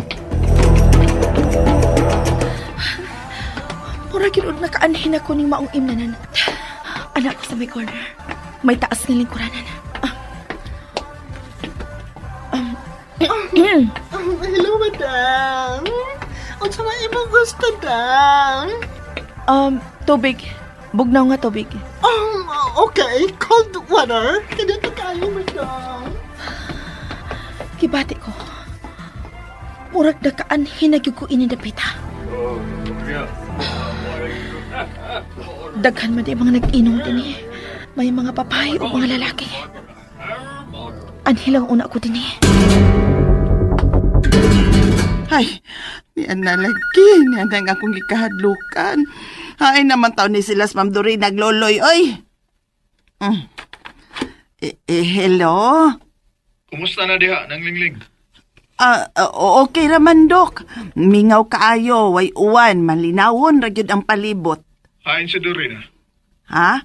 Speaker 5: Murag yun nakaanhin ako ni maong imnanan. Anak ko sa may corner. May taas ng lingkuranan.
Speaker 7: Hello, madam. Unsa man imong gusto, dam?
Speaker 5: Tubig. Bugnaw nga tubig.
Speaker 7: Okay. Cold water. Kadito kayo, madam.
Speaker 5: Kibati ko. Murag nakaanhin na gyud ko ini Dapita. Daghan man di mga nag-inom din eh. May mga papay o mga lalaki. Anhilang una ko din eh.
Speaker 7: Ay, Yan na lagi. Yan ang akong ikahadlukan. Ay naman taon ni silas Ma'am Dori nagloloy, oy. Hello?
Speaker 8: Kumusta na diha, nang lingling?
Speaker 7: Okay raman, Dok. Mingaw kaayo, way uwan, malinawon ra gyud ang palibot.
Speaker 8: Hain si Dorina.
Speaker 7: Ha?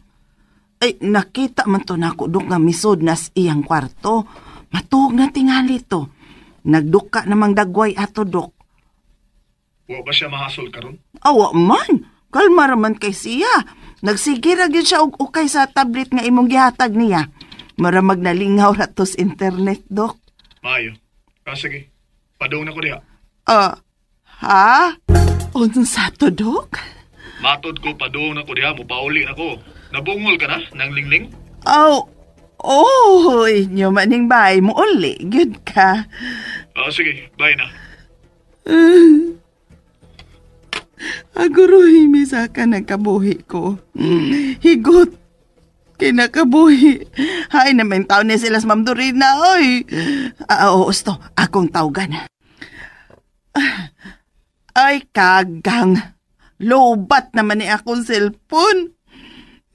Speaker 7: Ay, nakita man to nako, Dok, nga misod nas iyang kwarto. Matuog na tingali to. Nagduka namang dagway ato, Dok.
Speaker 8: Wa ba siya mahasol karon?
Speaker 7: Awa man, kalma raman kay siya. Nagsigira gyud siya og ukay sa tablet nga imong gihatag niya. Maramag nalingaw ra to sa internet, Dok.
Speaker 8: Maayo. Sige, padung na ko diha.
Speaker 7: Ha? Unsa to, Dok?
Speaker 8: Matod ko, padung na ko diha, mupauli na ko. Nabungol ka na, nang lingling?
Speaker 7: Inyo maning bay mo uli, good ka.
Speaker 8: Sige, bye na.
Speaker 7: Aguruhi, misa ka nagkabuhi ko. Higot, kinakabuhi. Hay naman taon ni silas Ma'am Dorina, oy. Usto, akong tawgan. Ay, kagang. Lobat naman ni akong cellphone.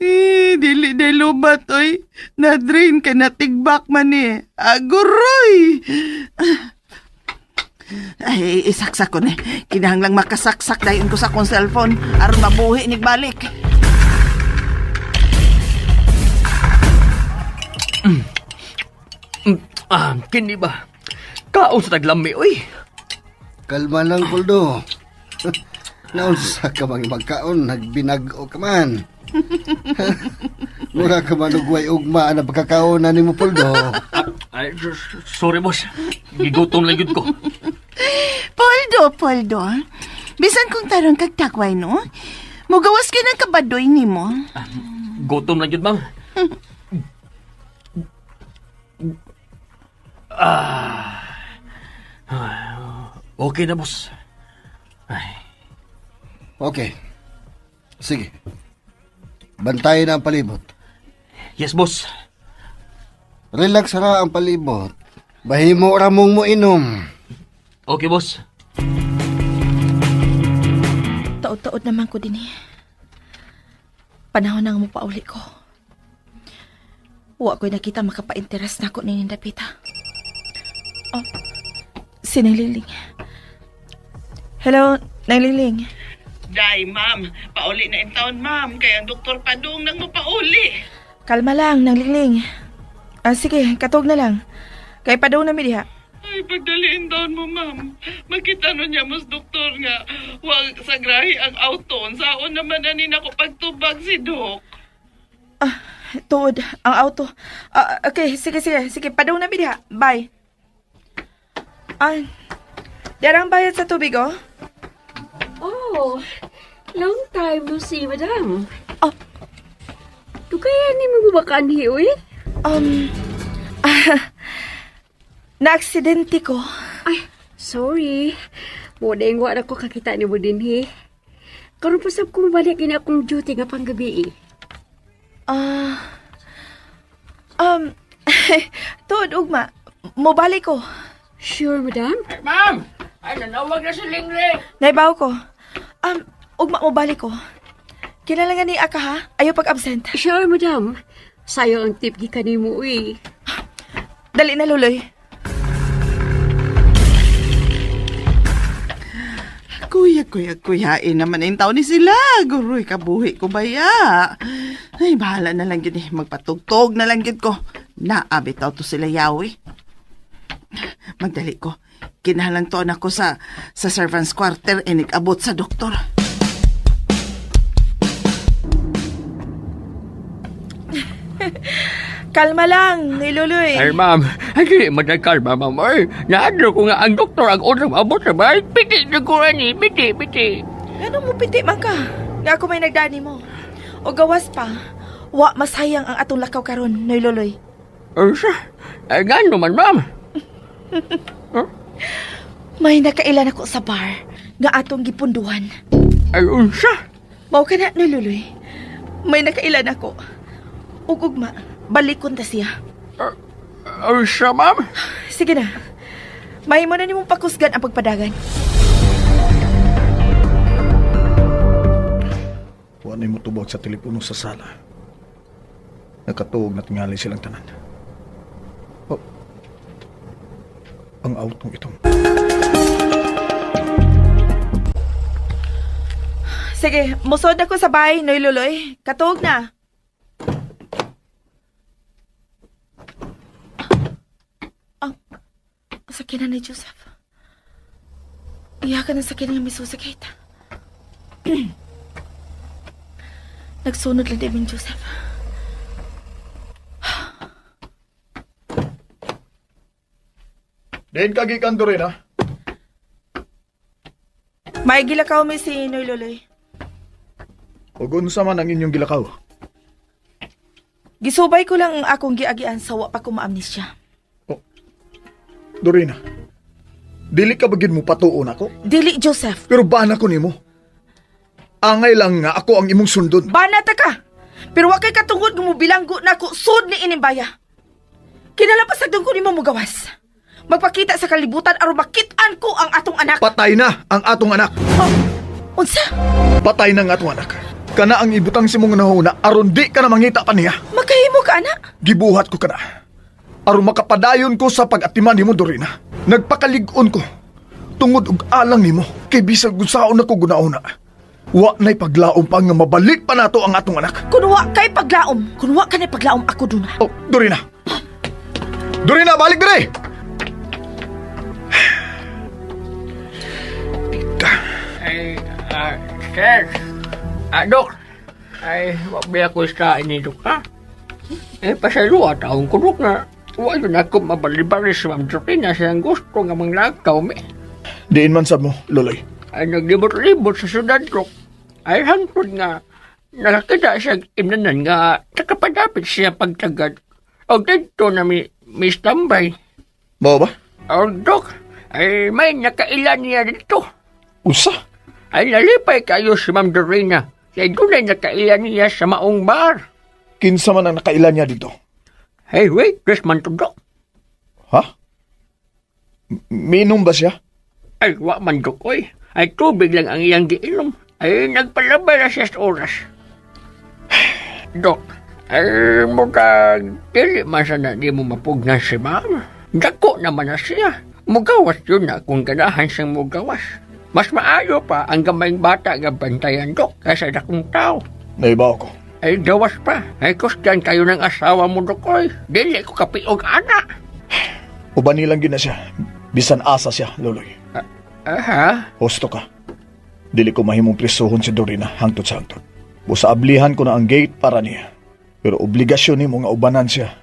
Speaker 7: Dili na lubat, oy. Na-drain ka na tigbak man eh. Aguroy! Ay, isaksak ko na. Kinahanglang makasaksak dayon ko sa akong cellphone aron mabuhi ni balik.
Speaker 3: Kini ba? Kaon sa taglami, oy.
Speaker 6: Kalma lang, Puldo. Naunsa ka mang magkaon, nagbinag-o ka man. Mura ka manugway ugma na pagkakaon na ni mo, Puldo.
Speaker 3: Ay, sorry, boss. Gigutom lang yun ko.
Speaker 7: Poldo. Bisan kong tarong kagtakway, no? Mugawas ka ng kabadoy ni mo.
Speaker 3: Gutom lang yun, ma'am. Okay na, boss.
Speaker 6: Okay. Sige. Bantayin ang palibot.
Speaker 3: Yes, boss.
Speaker 6: Relax ra ang palibot. Bahimo ra mong mo inom.
Speaker 3: Okay, boss.
Speaker 5: Taod-taod naman ko din eh. Panahon na nga mo pauli ko. Wa ko'y nakita makapa-interes na ako ni Nindapita. Si Nangliling. Hello, Nangliling.
Speaker 7: Day, ma'am. Pauli na in town, ma'am. Kaya ang Dr. Padung nang mapauli.
Speaker 5: Kalma lang, Nangliling. Sige, katog na lang. Kay padaw na mi diha.
Speaker 7: Ay, pagdaliin down mo, ma'am. Makita no niya mas doktor nga. Huwag sagrahi ang auto. Saon naman anin ako pagtubag si Dok.
Speaker 5: Tuod, ang auto. Okay, sige. Padaw na mi diha. Bye. Darang bayad sa tubig, oh.
Speaker 12: Oh, long time no see, madam.
Speaker 5: Oh.
Speaker 12: Kaya ni mo bubakan hiyo eh?
Speaker 5: Na-aksidente ko.
Speaker 12: Ay, sorry. Muna yung wala ko kakita ni mo din eh. Karoon pa sab ko mabalik na akong duty nga panggabi eh.
Speaker 5: Tuod, ugma. Mobalik ko.
Speaker 12: Sure, madam?
Speaker 11: Ay, ma'am! Ay, nanawag na si Lingling!
Speaker 5: Naibaw ko. Ugma, mobalik ko. Kilala nga ni Aka, ha? Ayaw pag-absent.
Speaker 12: Sure, madam. Sayo ang tip gikan ni mo eh.
Speaker 5: Dali na, Luloy.
Speaker 7: Kuyain naman yung taon ni sila. Guroy, kabuhi ko ba ya? Ay, bahala na lang yun eh. Magpatugtog na lang yun ko. Naabitaw to sila yawi. Magdali ko. Kinahalang to ako sa servants quarter e nag-abot sa doktor.
Speaker 5: Kalma lang, niluloy.
Speaker 11: Ay, ma'am. Ay, magkakalma, ma'am. Ay, naadro ko nga ang doktor ang unang abot sa bahay. Piti na ko rin eh. Piti.
Speaker 5: Ano mo piti man ka? Nga ako may nagdani mo. O gawas pa, wa masayang ang atong lakaw karon, niluloy.
Speaker 11: Ay, siya. Ay, gano man, ma'am.
Speaker 5: May nakailan ako sa bar nga atong gipunduhan.
Speaker 11: Ay, unsa?
Speaker 5: Mao ka na, niluloy. May nakailan ako. Ugugma, balikon ta siya.
Speaker 11: Unsa, ma'am?
Speaker 5: Sige na. Mahimo na nimong pakusgan ang pagpadagan.
Speaker 8: na mo tubag sa telepono sa sala. Nakatuog na tingali silang tanan. Oh, ang autong itong.
Speaker 5: Sige, musod ako sa bahay, Noy Luloy. Katuog na. Ang sakinan ni Joseph. Iyakan ang sakinan ng misusikate. Nagsunod lang din Joseph.
Speaker 8: Din kagikan do rin, ha?
Speaker 5: May gilakaw mi si Noy Luloy.
Speaker 8: Ug unsa man ang inyong gilakaw?
Speaker 5: Gisubay ko lang ang akong giagian sa wa pa ko ma-amnesya.
Speaker 8: Dorina, dili ka bagid mo patuon ako?
Speaker 5: Dili, Joseph.
Speaker 8: Pero bana ko nimo. Angay lang nga ako ang imong sundon.
Speaker 5: Banata ka! Pero wa kay katungod nga mo bilanggo na ako sud ni inimbaya. Kinalapasag ko nimo mo gawas. Magpakita sa kalibutan aron makit-an ko ang atong anak.
Speaker 8: Patay na ang atong anak.
Speaker 5: Oh, unsa?
Speaker 8: Patay na ang atong anak. Kana ang ibutang si mong nahuna aron di ka na mangita pa niya.
Speaker 5: Makahimo ka, anak?
Speaker 8: Gibuhat ko kana. Aron makapadayon ko sa pag-atiman nimo, Dorina. Nagpakalig-on ko. Tungod og alang nimo kay bisag gusaon ako gunauna. Wa na'y paglaom pa nga mabalik pa nato ang atong anak.
Speaker 5: Kung wa kay paglaom, kung wa ka na paglaom ako dun.
Speaker 8: Oh, Dorina. Dorina, balik dire!
Speaker 11: Ay, sir. Dok. Ay, wag ba ako sa ini, Dok, ha? Pasalo taong kurok na. Wala na ako mabalibari sa Ma'am Dorina siyang gusto nga manglakaw, me.
Speaker 8: Diin man sab mo, Loloy.
Speaker 11: Ay, naglibot-libot sa syudad, Dok. Ay, hangtod nga. Nakakita siya imnanan nga nakapadapit siya pagtagad. O dito na may tambay.
Speaker 8: Mao ba?
Speaker 11: O, Dok. Ay, may nakailan niya dito.
Speaker 8: Usa?
Speaker 11: Ay, nalipay kayo si Ma'am Dorina. Kaya doon ay nakailan niya sa maong bar.
Speaker 8: Kinsa man ang nakailan niya dito?
Speaker 11: Hey, wait, Chris man to, Dok.
Speaker 8: Ha? Minom ba siya?
Speaker 11: Ay, wa man, Dok, oy. Ay, tubig lang ang iyang giinom. Ay, nagpalabay na siya sa oras. Dok, ay, mukha, dili man sana di mo mapugnan si Ma'am. Dako naman na siya. Mugawas yun na kung ganahan siyang mugawas. Mas maayo pa ang gamayng bata nga bantayan, Dok, kaysa dakong tao.
Speaker 8: Naibaw ko.
Speaker 11: Ay, gawas pa. Ay, kusyan kayo ng asawa mo, Dok, oy. Dili ko kapiog anak.
Speaker 8: Uban nilang gina siya. Bisan asa siya, Loloy.
Speaker 11: Aha?
Speaker 8: Hosto ka. Dili ko mahimong presohon si Dorina hangtod sa hangtod. Busa ablihan ko na ang gate para niya. Pero obligasyon ni mo nga ubanan siya.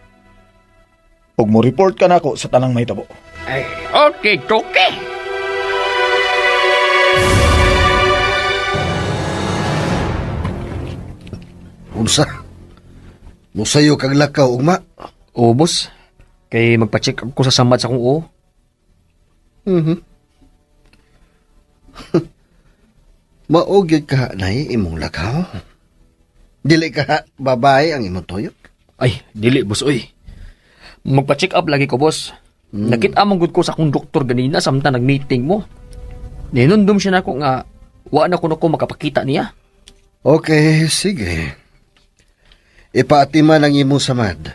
Speaker 8: Huwag mo report ka na ako sa tanang mahitabo.
Speaker 11: Ay, okay, okay.
Speaker 6: Unsa? Musayo kag lakaw, ugma?
Speaker 3: Oo, boss. Kay magpa-check up ko sa samad sa kong oo.
Speaker 6: Maugid ka na imong lakaw. Dili ka babae ang imong tuyok.
Speaker 3: Ay, dili, boss, oy. Magpa-check up lagi ko, boss. Nakita mong good ko sa akong doktor ganina samtang nag-meeting mo. Ninundom siya na ako nga wa na ko makapakita niya.
Speaker 6: Okay, sige. Ipaatiman ang imong samad.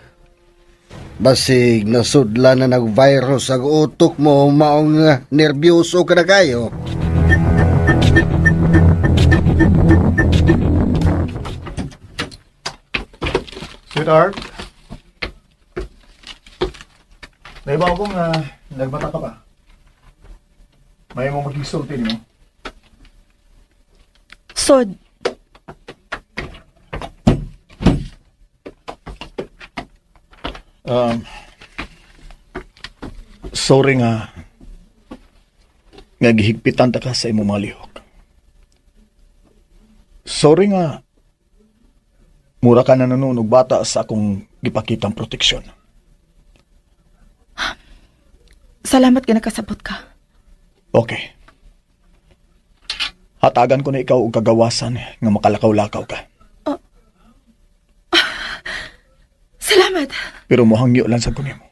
Speaker 6: Basig nasudla na nag-virus ang utok mo, maong nervyoso ka na kayo.
Speaker 8: Sweetheart? Naibaw ko nga nagmata ka ba? May mo mag-isulti mo?
Speaker 5: Sod.
Speaker 8: Sorry nga gihigpitan ta ka sa imong mga lihok. Sorry nga mura ka na nanunog bata sa akong gipakitang proteksyon.
Speaker 5: Salamat ka nakasabot ka.
Speaker 8: Okay. Hatagan ko na ikaw og kagawasan nga makalakaw-lakaw ka.
Speaker 5: Salamat.
Speaker 8: Pero mohangyo lang sa kunin mo.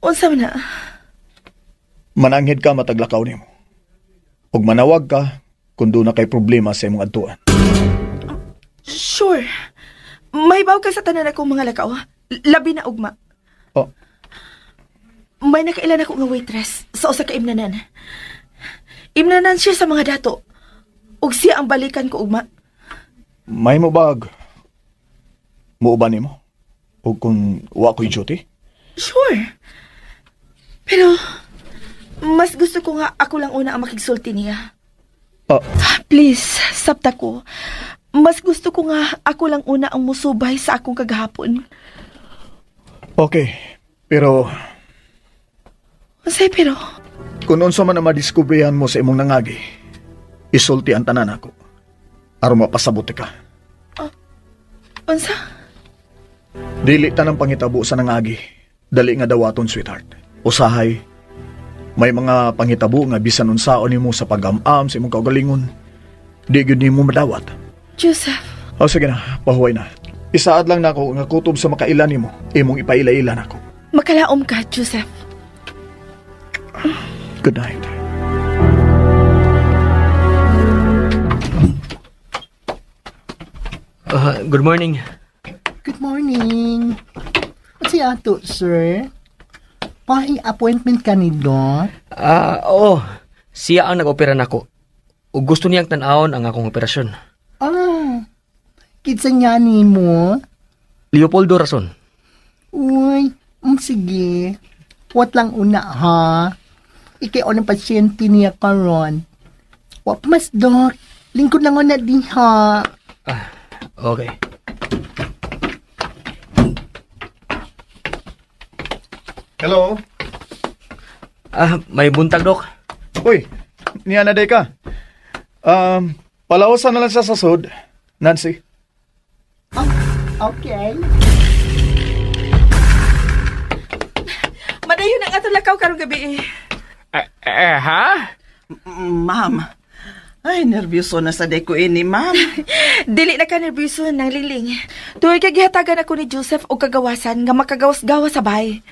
Speaker 5: Unsa man na?
Speaker 8: Mananghid ka mataglakaw nimo. Ug manawag ka kung doon na kay problema sa imong adtuan.
Speaker 5: Sure. May baw ka sa tanan akong mga lakaw. Labi na ugma.
Speaker 8: Oh.
Speaker 5: May nakailan ako nga waitress sa usa ka imnanan. Imnanan siya sa mga dato. Ug siya ang balikan ko ugma.
Speaker 8: May mo bag? Muuban nimo? O kung wa ko'y duty?
Speaker 5: Sure. Pero, mas gusto ko nga ako lang una ang makigsulti niya. Please, sabta ko. Mas gusto ko nga ako lang una ang musubay sa akong kagahapon.
Speaker 8: Okay, pero
Speaker 5: Masay pero,
Speaker 8: kung unsa man ang madiskubrihan mo sa imong nangagi, isulti ang tanan ako. Aron mapasabot ka.
Speaker 5: unsa?
Speaker 8: Dili tanang pangitabo sa nangagi. Dali nga dawaton, sweetheart. Usahay, may mga pangitabo nga bisan unsaon nimo sa pag-amam sa imong kaugalingon. Di gyud nimo madawat.
Speaker 5: Joseph.
Speaker 8: O sige na, pahuway na. Isaad lang na ako nga kutob sa makailan nimo, imong ipaila-ila na ako.
Speaker 5: Makalaom ka, Joseph.
Speaker 8: Good night.
Speaker 3: Good morning.
Speaker 13: Good morning. Si ato, sir? Pa-appointment ka ni Doc?
Speaker 3: Oo. Siya ang nag-opera nako. Ug gusto niyang tan-awon ang akong operasyon.
Speaker 13: Kitsa niya ni mo?
Speaker 3: Leopoldo Rason.
Speaker 13: Uy, sige. Wat lang una, ha? Ikaw ng pasyente niya karon. Wat mas, Doc. Lingkod lang na din, ha?
Speaker 3: Okay.
Speaker 8: Hello?
Speaker 3: May buntag, Dok.
Speaker 8: Uy, niya na day ka. Palaosan na lang siya sa sud, Nancy.
Speaker 13: Okay.
Speaker 5: Madayon ang ato lakaw karong gabi.
Speaker 11: Ha?
Speaker 7: Ma'am, ay, nervyoso na sa day ko ini, ma'am.
Speaker 5: Dili na ka nervyoso ng liling. Tuwag kagihatagan ako ni Joseph o kagawasan nga makagawas-gawas sa bahay.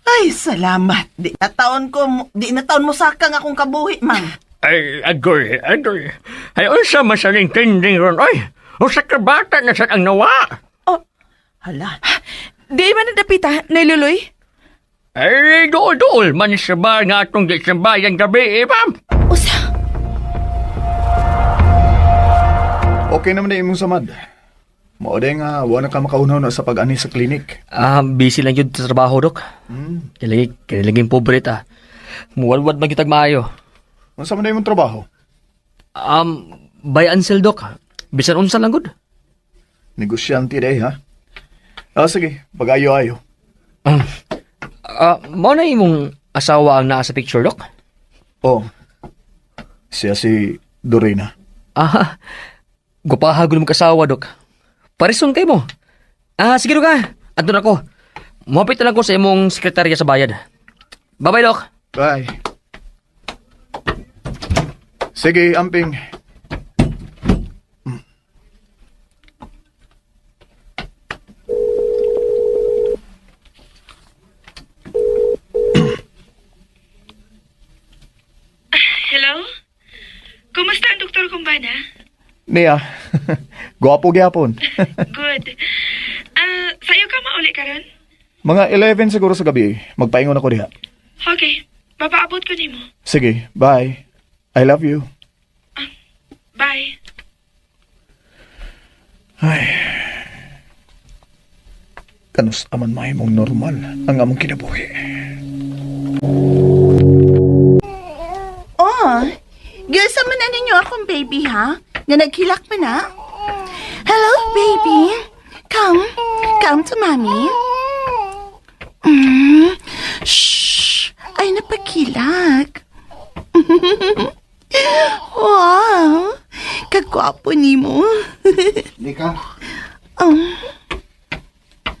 Speaker 7: Ay, salamat. Di na taon mo sakang akong kabuhi, ma'am.
Speaker 11: Ay, agoy. Ay, unsa masaling tinding ron, oy. Usa ka bata na sa ang nawa.
Speaker 7: Hala.
Speaker 5: Di man nadapita, Niluloy?
Speaker 11: Ay, dool. Man sa bar nga atong di sa bayan gabi, ma'am.
Speaker 5: Usa?
Speaker 8: Okay naman na imong samad. Maoday nga, wala ka makaunaw na sa pag-ani sa klinik.
Speaker 3: Busy lang yun sa trabaho, Dok. Kailangan pobre ta. Muwalwad magitag maayo.
Speaker 8: Ano sa man na imong trabaho?
Speaker 3: By Ansel, Dok. Bisan unsa lang gud.
Speaker 8: Negosyante day, ha? Sige, pag-ayo-ayo.
Speaker 3: Mao na imong asawa ang naa sa picture, Dok?
Speaker 8: Siya si Dorina.
Speaker 3: Gupahagol mo kasawa, Dok. Parison kay mo. Sige, Dok, Andun ako. Muhapit na lang ko sa imong sekretarya sa bayad. Bye-bye, Dok.
Speaker 8: Bye. Sige, amping.
Speaker 5: Hello? Kumusta ang Dr. Kumbana?
Speaker 8: Nia, gwapo gyapon.
Speaker 5: Good. Sayo ka mauli karon?
Speaker 8: Mga 11 siguro sa gabi. Magpaingon ako diha.
Speaker 5: Okay. Papaabot ko nimo.
Speaker 8: Sige, bye. I love you.
Speaker 5: Bye.
Speaker 8: Ay. Kanus aman mahimong normal ang among kinabuhi.
Speaker 7: Gilsa man na ninyo akong baby, ha? Nga naghilak pa na? Hello, baby. Come to mommy. Shh. Ay, napakilak. Wow. Kagwapo ni mo.
Speaker 6: Nika,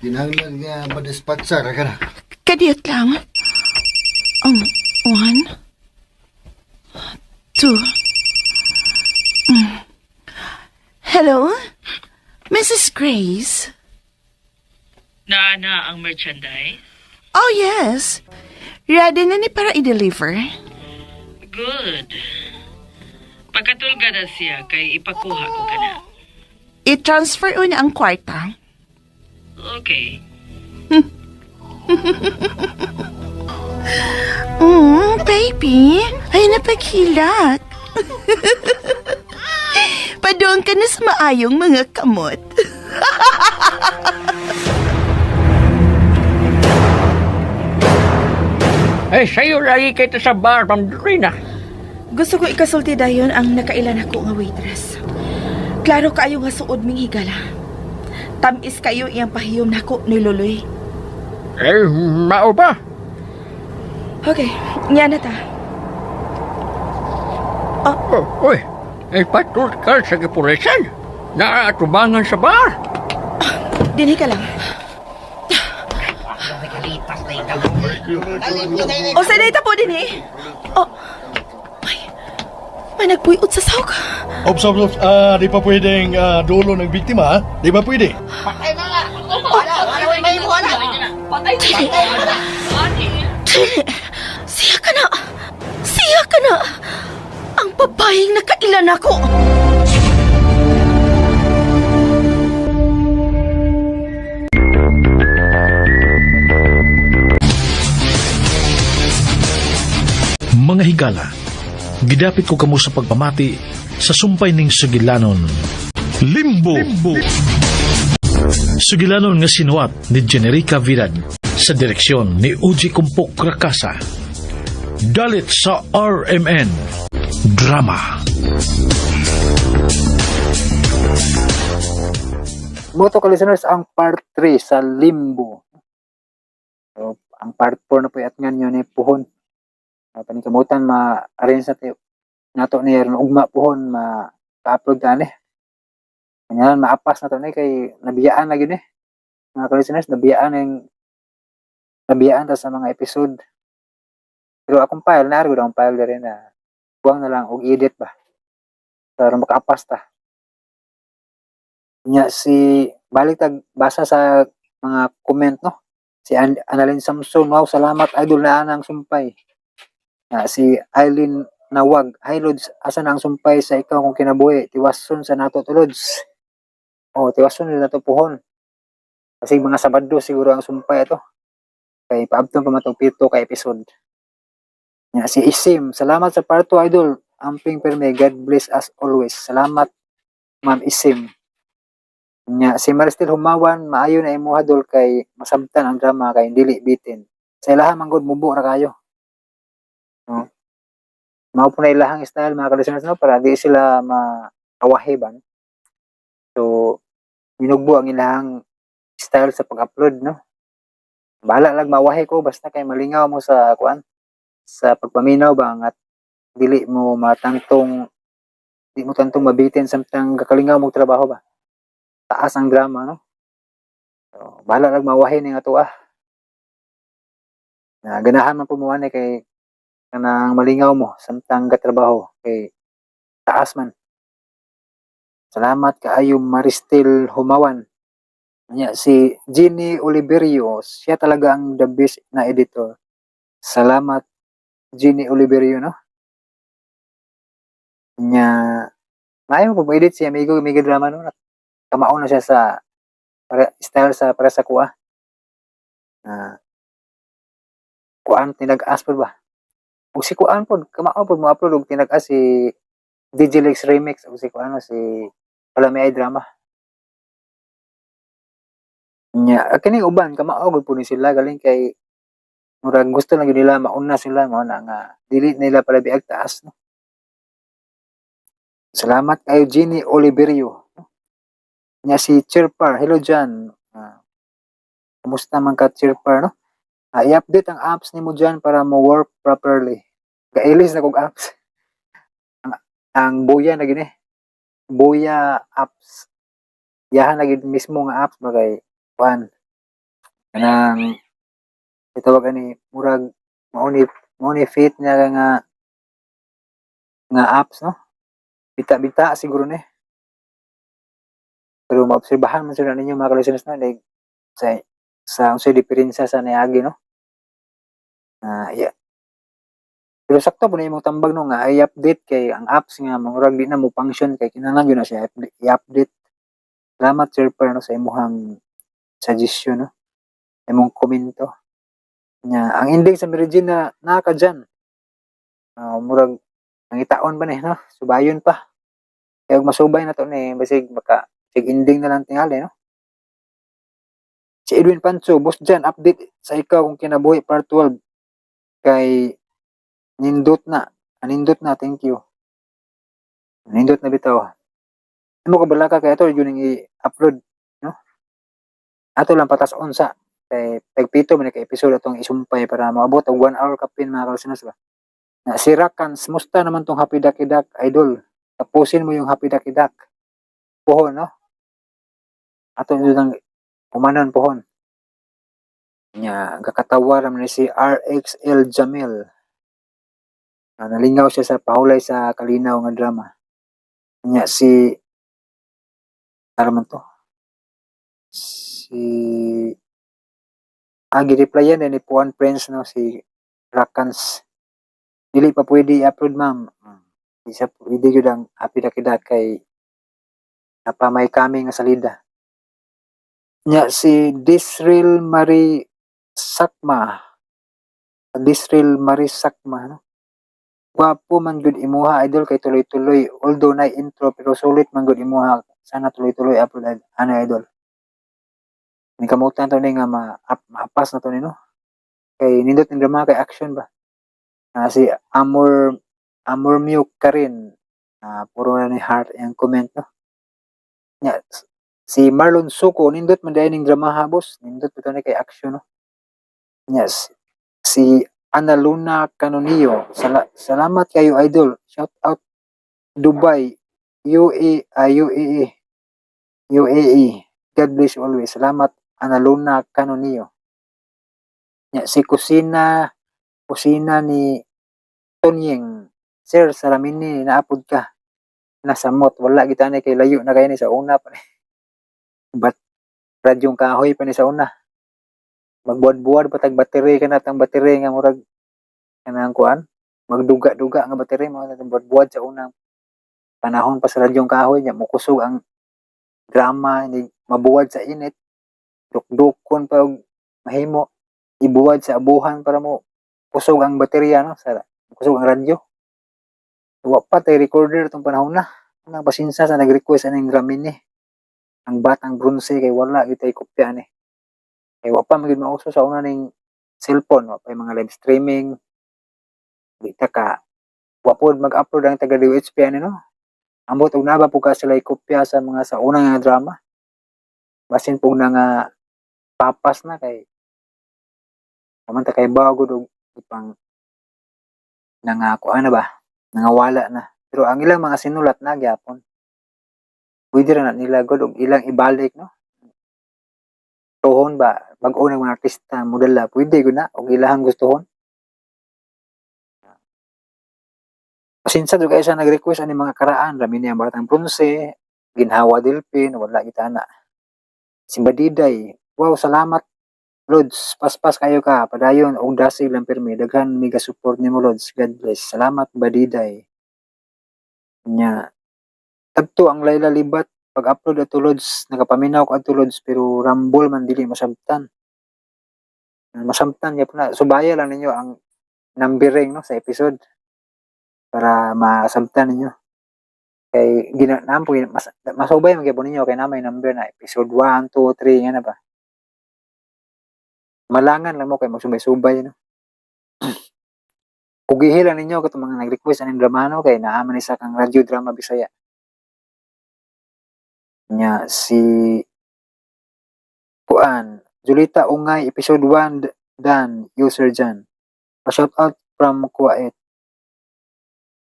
Speaker 6: dinanglan nga madispatsar ka na.
Speaker 7: Kadiyot lang. 1, 2. Hello? Mrs. Grace?
Speaker 14: Na ang merchandise?
Speaker 7: Oh, yes. Ready na ni para i-deliver.
Speaker 14: Good. Pagkatulga na siya kay ipakuha ko ka na.
Speaker 7: I-transfer una ang kwarta.
Speaker 14: Okay.
Speaker 7: Baby. Ay, napaghilat. Padung ka na sa maayong mga kamot.
Speaker 11: Ay, sa'yo lagi kita sa bar, Ma'am Dorina.
Speaker 5: Gusto ko ikasulti dayon ang nakailan ako nga waitress. Klaro kayo nga suod ming higala. Tamis kayo iyang pahiyom nako ni Luloy.
Speaker 11: Eh, mao ba?
Speaker 5: Okay, nga na ta.
Speaker 11: Oh, uy, ay patrol ka sa kapulisan. Naatubangan sa bar.
Speaker 5: Dinhi ka lang. O, sa data po din eh. Oh, may nagpuyot sa sawk.
Speaker 15: Ops, di pa pwedeng dulo ng biktima, ha? Di ba pwede?
Speaker 9: Patay na nga! Wala! May wala! Patay na!
Speaker 5: Siya ka na! Siya ka na! Ang babaeng nakailan ako!
Speaker 2: Mga higala, gidapit ko kamo sa pagpamati sa sumpay ning Sugilanon. Limbo! Sugilanon nga sinuwat ni Generica Vidal sa direksyon ni Uji Kumpok Rakasa. Dalit sa RMN Drama.
Speaker 1: Moto ka listeners, ang part 3 sa Limbo. So, ang part 4 na po yun yun ni Puhon. Panikamutan ma-arrange nato ni Aaron ugma Puhon ma-upload gani. Kanya maapas na to ni kay nabiyaan lagi ni. Mga ka-listeners, nabiyaan ta sa mga episode. Pero akong file na akong file rin na buwang na lang og edit ba. Para makaapas ta. Nya si balik tag basa sa mga comment no. Si Annalyn Samson, wow, salamat idol na anang sumpay. Si Eileen Nawag, hi Lods, asa na ang sumpay sa ikaw kung kinabuhi, tiwason sa nato to Lods. Tiwason na nato Puhon. Kasi mga Sabado siguro ang sumpay ito. Kay paabton pa matong 7 ka episode. Si Isim, salamat sa part 2 idol. Amping perme, God bless as always. Salamat Ma'am Isim. Si Maristel Humawan, maayo na imuha dol kay masabtan ang drama kay dili bitin. Sa ilaha manggod mubo ra kayo. Mao po na ilahang style mga ka-listeners no para di sila maawahiban. So minugbo ang ilahang style sa pag-upload no. Bahala lang mawahi ko basta kay malingaw mo sa kuan sa pagpaminaw ba at dili mo tantong mabitin samtang kakalingaw mo trabaho ba. Taas ang drama no. So bahala lang mawahi ning ato ganahan man po mo kay kanang malingaw mo samtang gatrabaho kay taas man. Salamat kaayo Maristel Humawan. Si Jenny Oliverio, siya talaga ang the best na editor. Salamat Jenny Oliverio no. Maayo mo edit si amigo drama no. Kamao na siya sa style sa para sa kuha. Kuan tinag-as ba? Ug si kuan pod kamao pod mo upload og tinag-as si DJ Lex Remix ug si kuan si Palamay Drama. Kini uban kamao gud po ni sila galing kay murag gusto lang nila mauna sila mao na nga dili nila pala biag taas no. Salamat kay Jenny Oliverio. Si Chirpar, hello Jan. Kumusta man ka Chirpar no? I-update ang apps ni mo dyan para mo work properly. Kailis na kong apps. ang Buya na gini. Buya apps. Yahan na gini mismo nga apps bagay. Juan. Kanang itawag ni murag mauni fit niya nga apps no. Bita-bita siguro ni. Pero maobserbahan man sila ninyo mga ka-listeners na like sa diferensya sa niagi no. Yeah. Pero sakto po na imong tambag no nga i-update kay ang apps nga murag di na mo function kay kinahanglan gyud na siya i-update. Salamat Sir Per no, sa imong suggestion no. Imong komento. Nya ang ending sa Mary Jane na naa ka dyan. Murag nangitaon pa ni no. Subayon pa. Kaya ug masubay na to ni basig maka sig ending na lang tingali no. Si Edwin Pancho, boss dyan, update sa ikaw kung kinabuhi part 12. Kay nindot na. Nindot na, thank you. Nindot na bitaw. Imo ka bala ka kay ato yun i-upload, no? Ato lang patas unsa. Kay tagpito man ka episode atong isumpay para maabot og 1 hour kapin mga kalsinos ba. Na si Rakans, musta naman tong Happy Ducky Duck idol? Tapusin mo yung Happy Ducky Duck. Pohon, no? Ato yun ang umanon pohon. Nya kakatawa raman ni si RXL Jamil. Nalingaw siya sa pahulay sa kalinaw nga drama. Nya si ano man to? Si gi-replyan ni Puan Prince no si Rakans. Dili pa pwede i-upload ma'am. Di siya pwede yun ang Happy Ducky Duck kay napamay kami nga salida. Nya si Disril Marie Sakma. Disril Marie Sakma no? Gwapo man gud imuha idol kay tuloy-tuloy although na intro pero sulit man gud imuha sana tuloy-tuloy upload ano idol ni kamutan to ni nga maapas na to ni no kay nindot ng drama kay action ba si Amor Mew Karin puro na ni heart ang comment no nya si Marlon Suko nindot man dai ning drama ha boss nindot to ni kay action no yes si Ana Luna Canonio. Salamat kayo idol. Shout out Dubai, UAE. God bless you always. Salamat Ana Luna Canonio. Ya, si Kusina ni Tonyeng. Sir, salamin ni naapod ka. Nasa mot. Wala kita ni kay layo na kayo ni sa una pa. But radyong kahoy pa ni sa una. Magbuad-buad patag battery ka natang battery nga murag kanang kuan magduga-duga nga battery mo natang buad-buad sa unang panahon pa sa radyong kahoy nya mukusog ang drama ni mabuwad sa init dukdukon pa og mahimo ibuwad sa abuhan para mo kusog ang baterya no sa kusog ang radyo wa pa tay recorder tong panahon na ang pasinsa sa nag-request aning ramin ni ang batang bronze kay wala gitay kopya ni kay wa pa magid mauso sa una ning cellphone wa pa mga live streaming di ta ka wa pod mag-upload ang taga DOHP ani no ambot og naba po ka sila kopya sa mga sa unang nga drama basin pug na nga papas na kay man ta kay bago og ipang nangako ano ba nangawala na pero ang ilang mga sinulat na gyapon pwede ra na nila god og ilang ibalik no tuhon ba bag-o ng mga artista modela pwede gud na og ilahang gustuhon pasensya jud kay sa nag-request ani mga karaan rami niya batang bronze ginhawa Delphin wala kita na Simbadiday wow salamat Lods paspas kayo ka padayon og dasig lang pirmi daghan mega support nimo Lods God bless salamat Badiday nya kadto ang Layla Libat pag-upload ato Lods nagapaminaw ko ato Lods pero rambol man dili masabtan ya po na subaya lang ninyo ang numbering no sa episode para masabtan ninyo kay ginanam po masubay man gyapon ninyo kay namay number na episode 1 2 3 nga na ba malangan lang mo kay magsubay-subay no ug gihilan ninyo katong mga nag-request aning drama no kay naa man isa kang radio drama Bisaya nya si Kuan Julita Ungay episode 1 dan user Jan shout out from Kuwait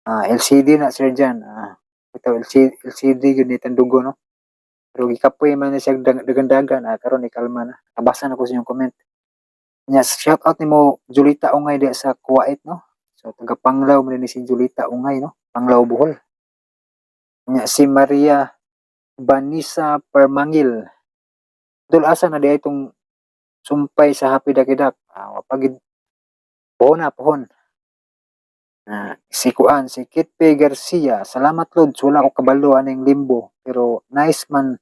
Speaker 1: LCD na Sir Jan ito LCD yun itandugo no pero gikapoy man na siya dagandagan karon ni kalma na nabasa na ko sa inyong comment nya shout out nimo Julita Ungay di sa Kuwait no so taga Panglao man ni si Julita Ungay no Panglao Bohol nya si Maria Vanessa Permangil dul asa na di itong sumpay sa Happy Ducky Duck pagid pohon si Kuan si Kitpe Garcia salamat Lord wala ko kabalo aning limbo pero nice man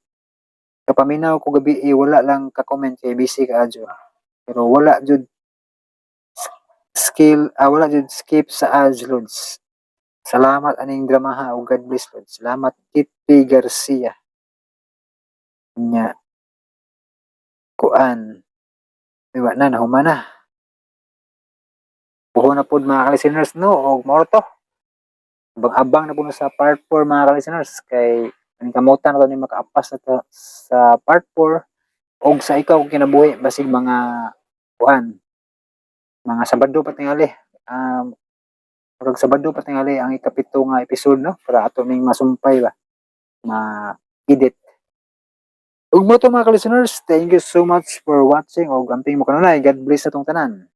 Speaker 1: kapaminaw ko gabi wala lang ka-comment kay busy ka adyo. Pero wala jud wala jud skip sa ads Lods. Salamat aning dramaha o God bless Lods. Salamat Kitty Garcia. Nya kuan iwa na nahumana. Buho na pod mga listeners no og mao to. Abang na po sa part 4 mga listeners kay ang kamutan ko ni makaapas na to sa part 4 og sa ikaw kung kinabuhi basig mga kuan mga Sabado pa tingali Sabado pa tingali ang ikapito nga episode no para ato ning masumpay ba ma-edit. Ug mo to mga listeners, thank you so much for watching og amping mo kanunay. God bless sa tong tanan.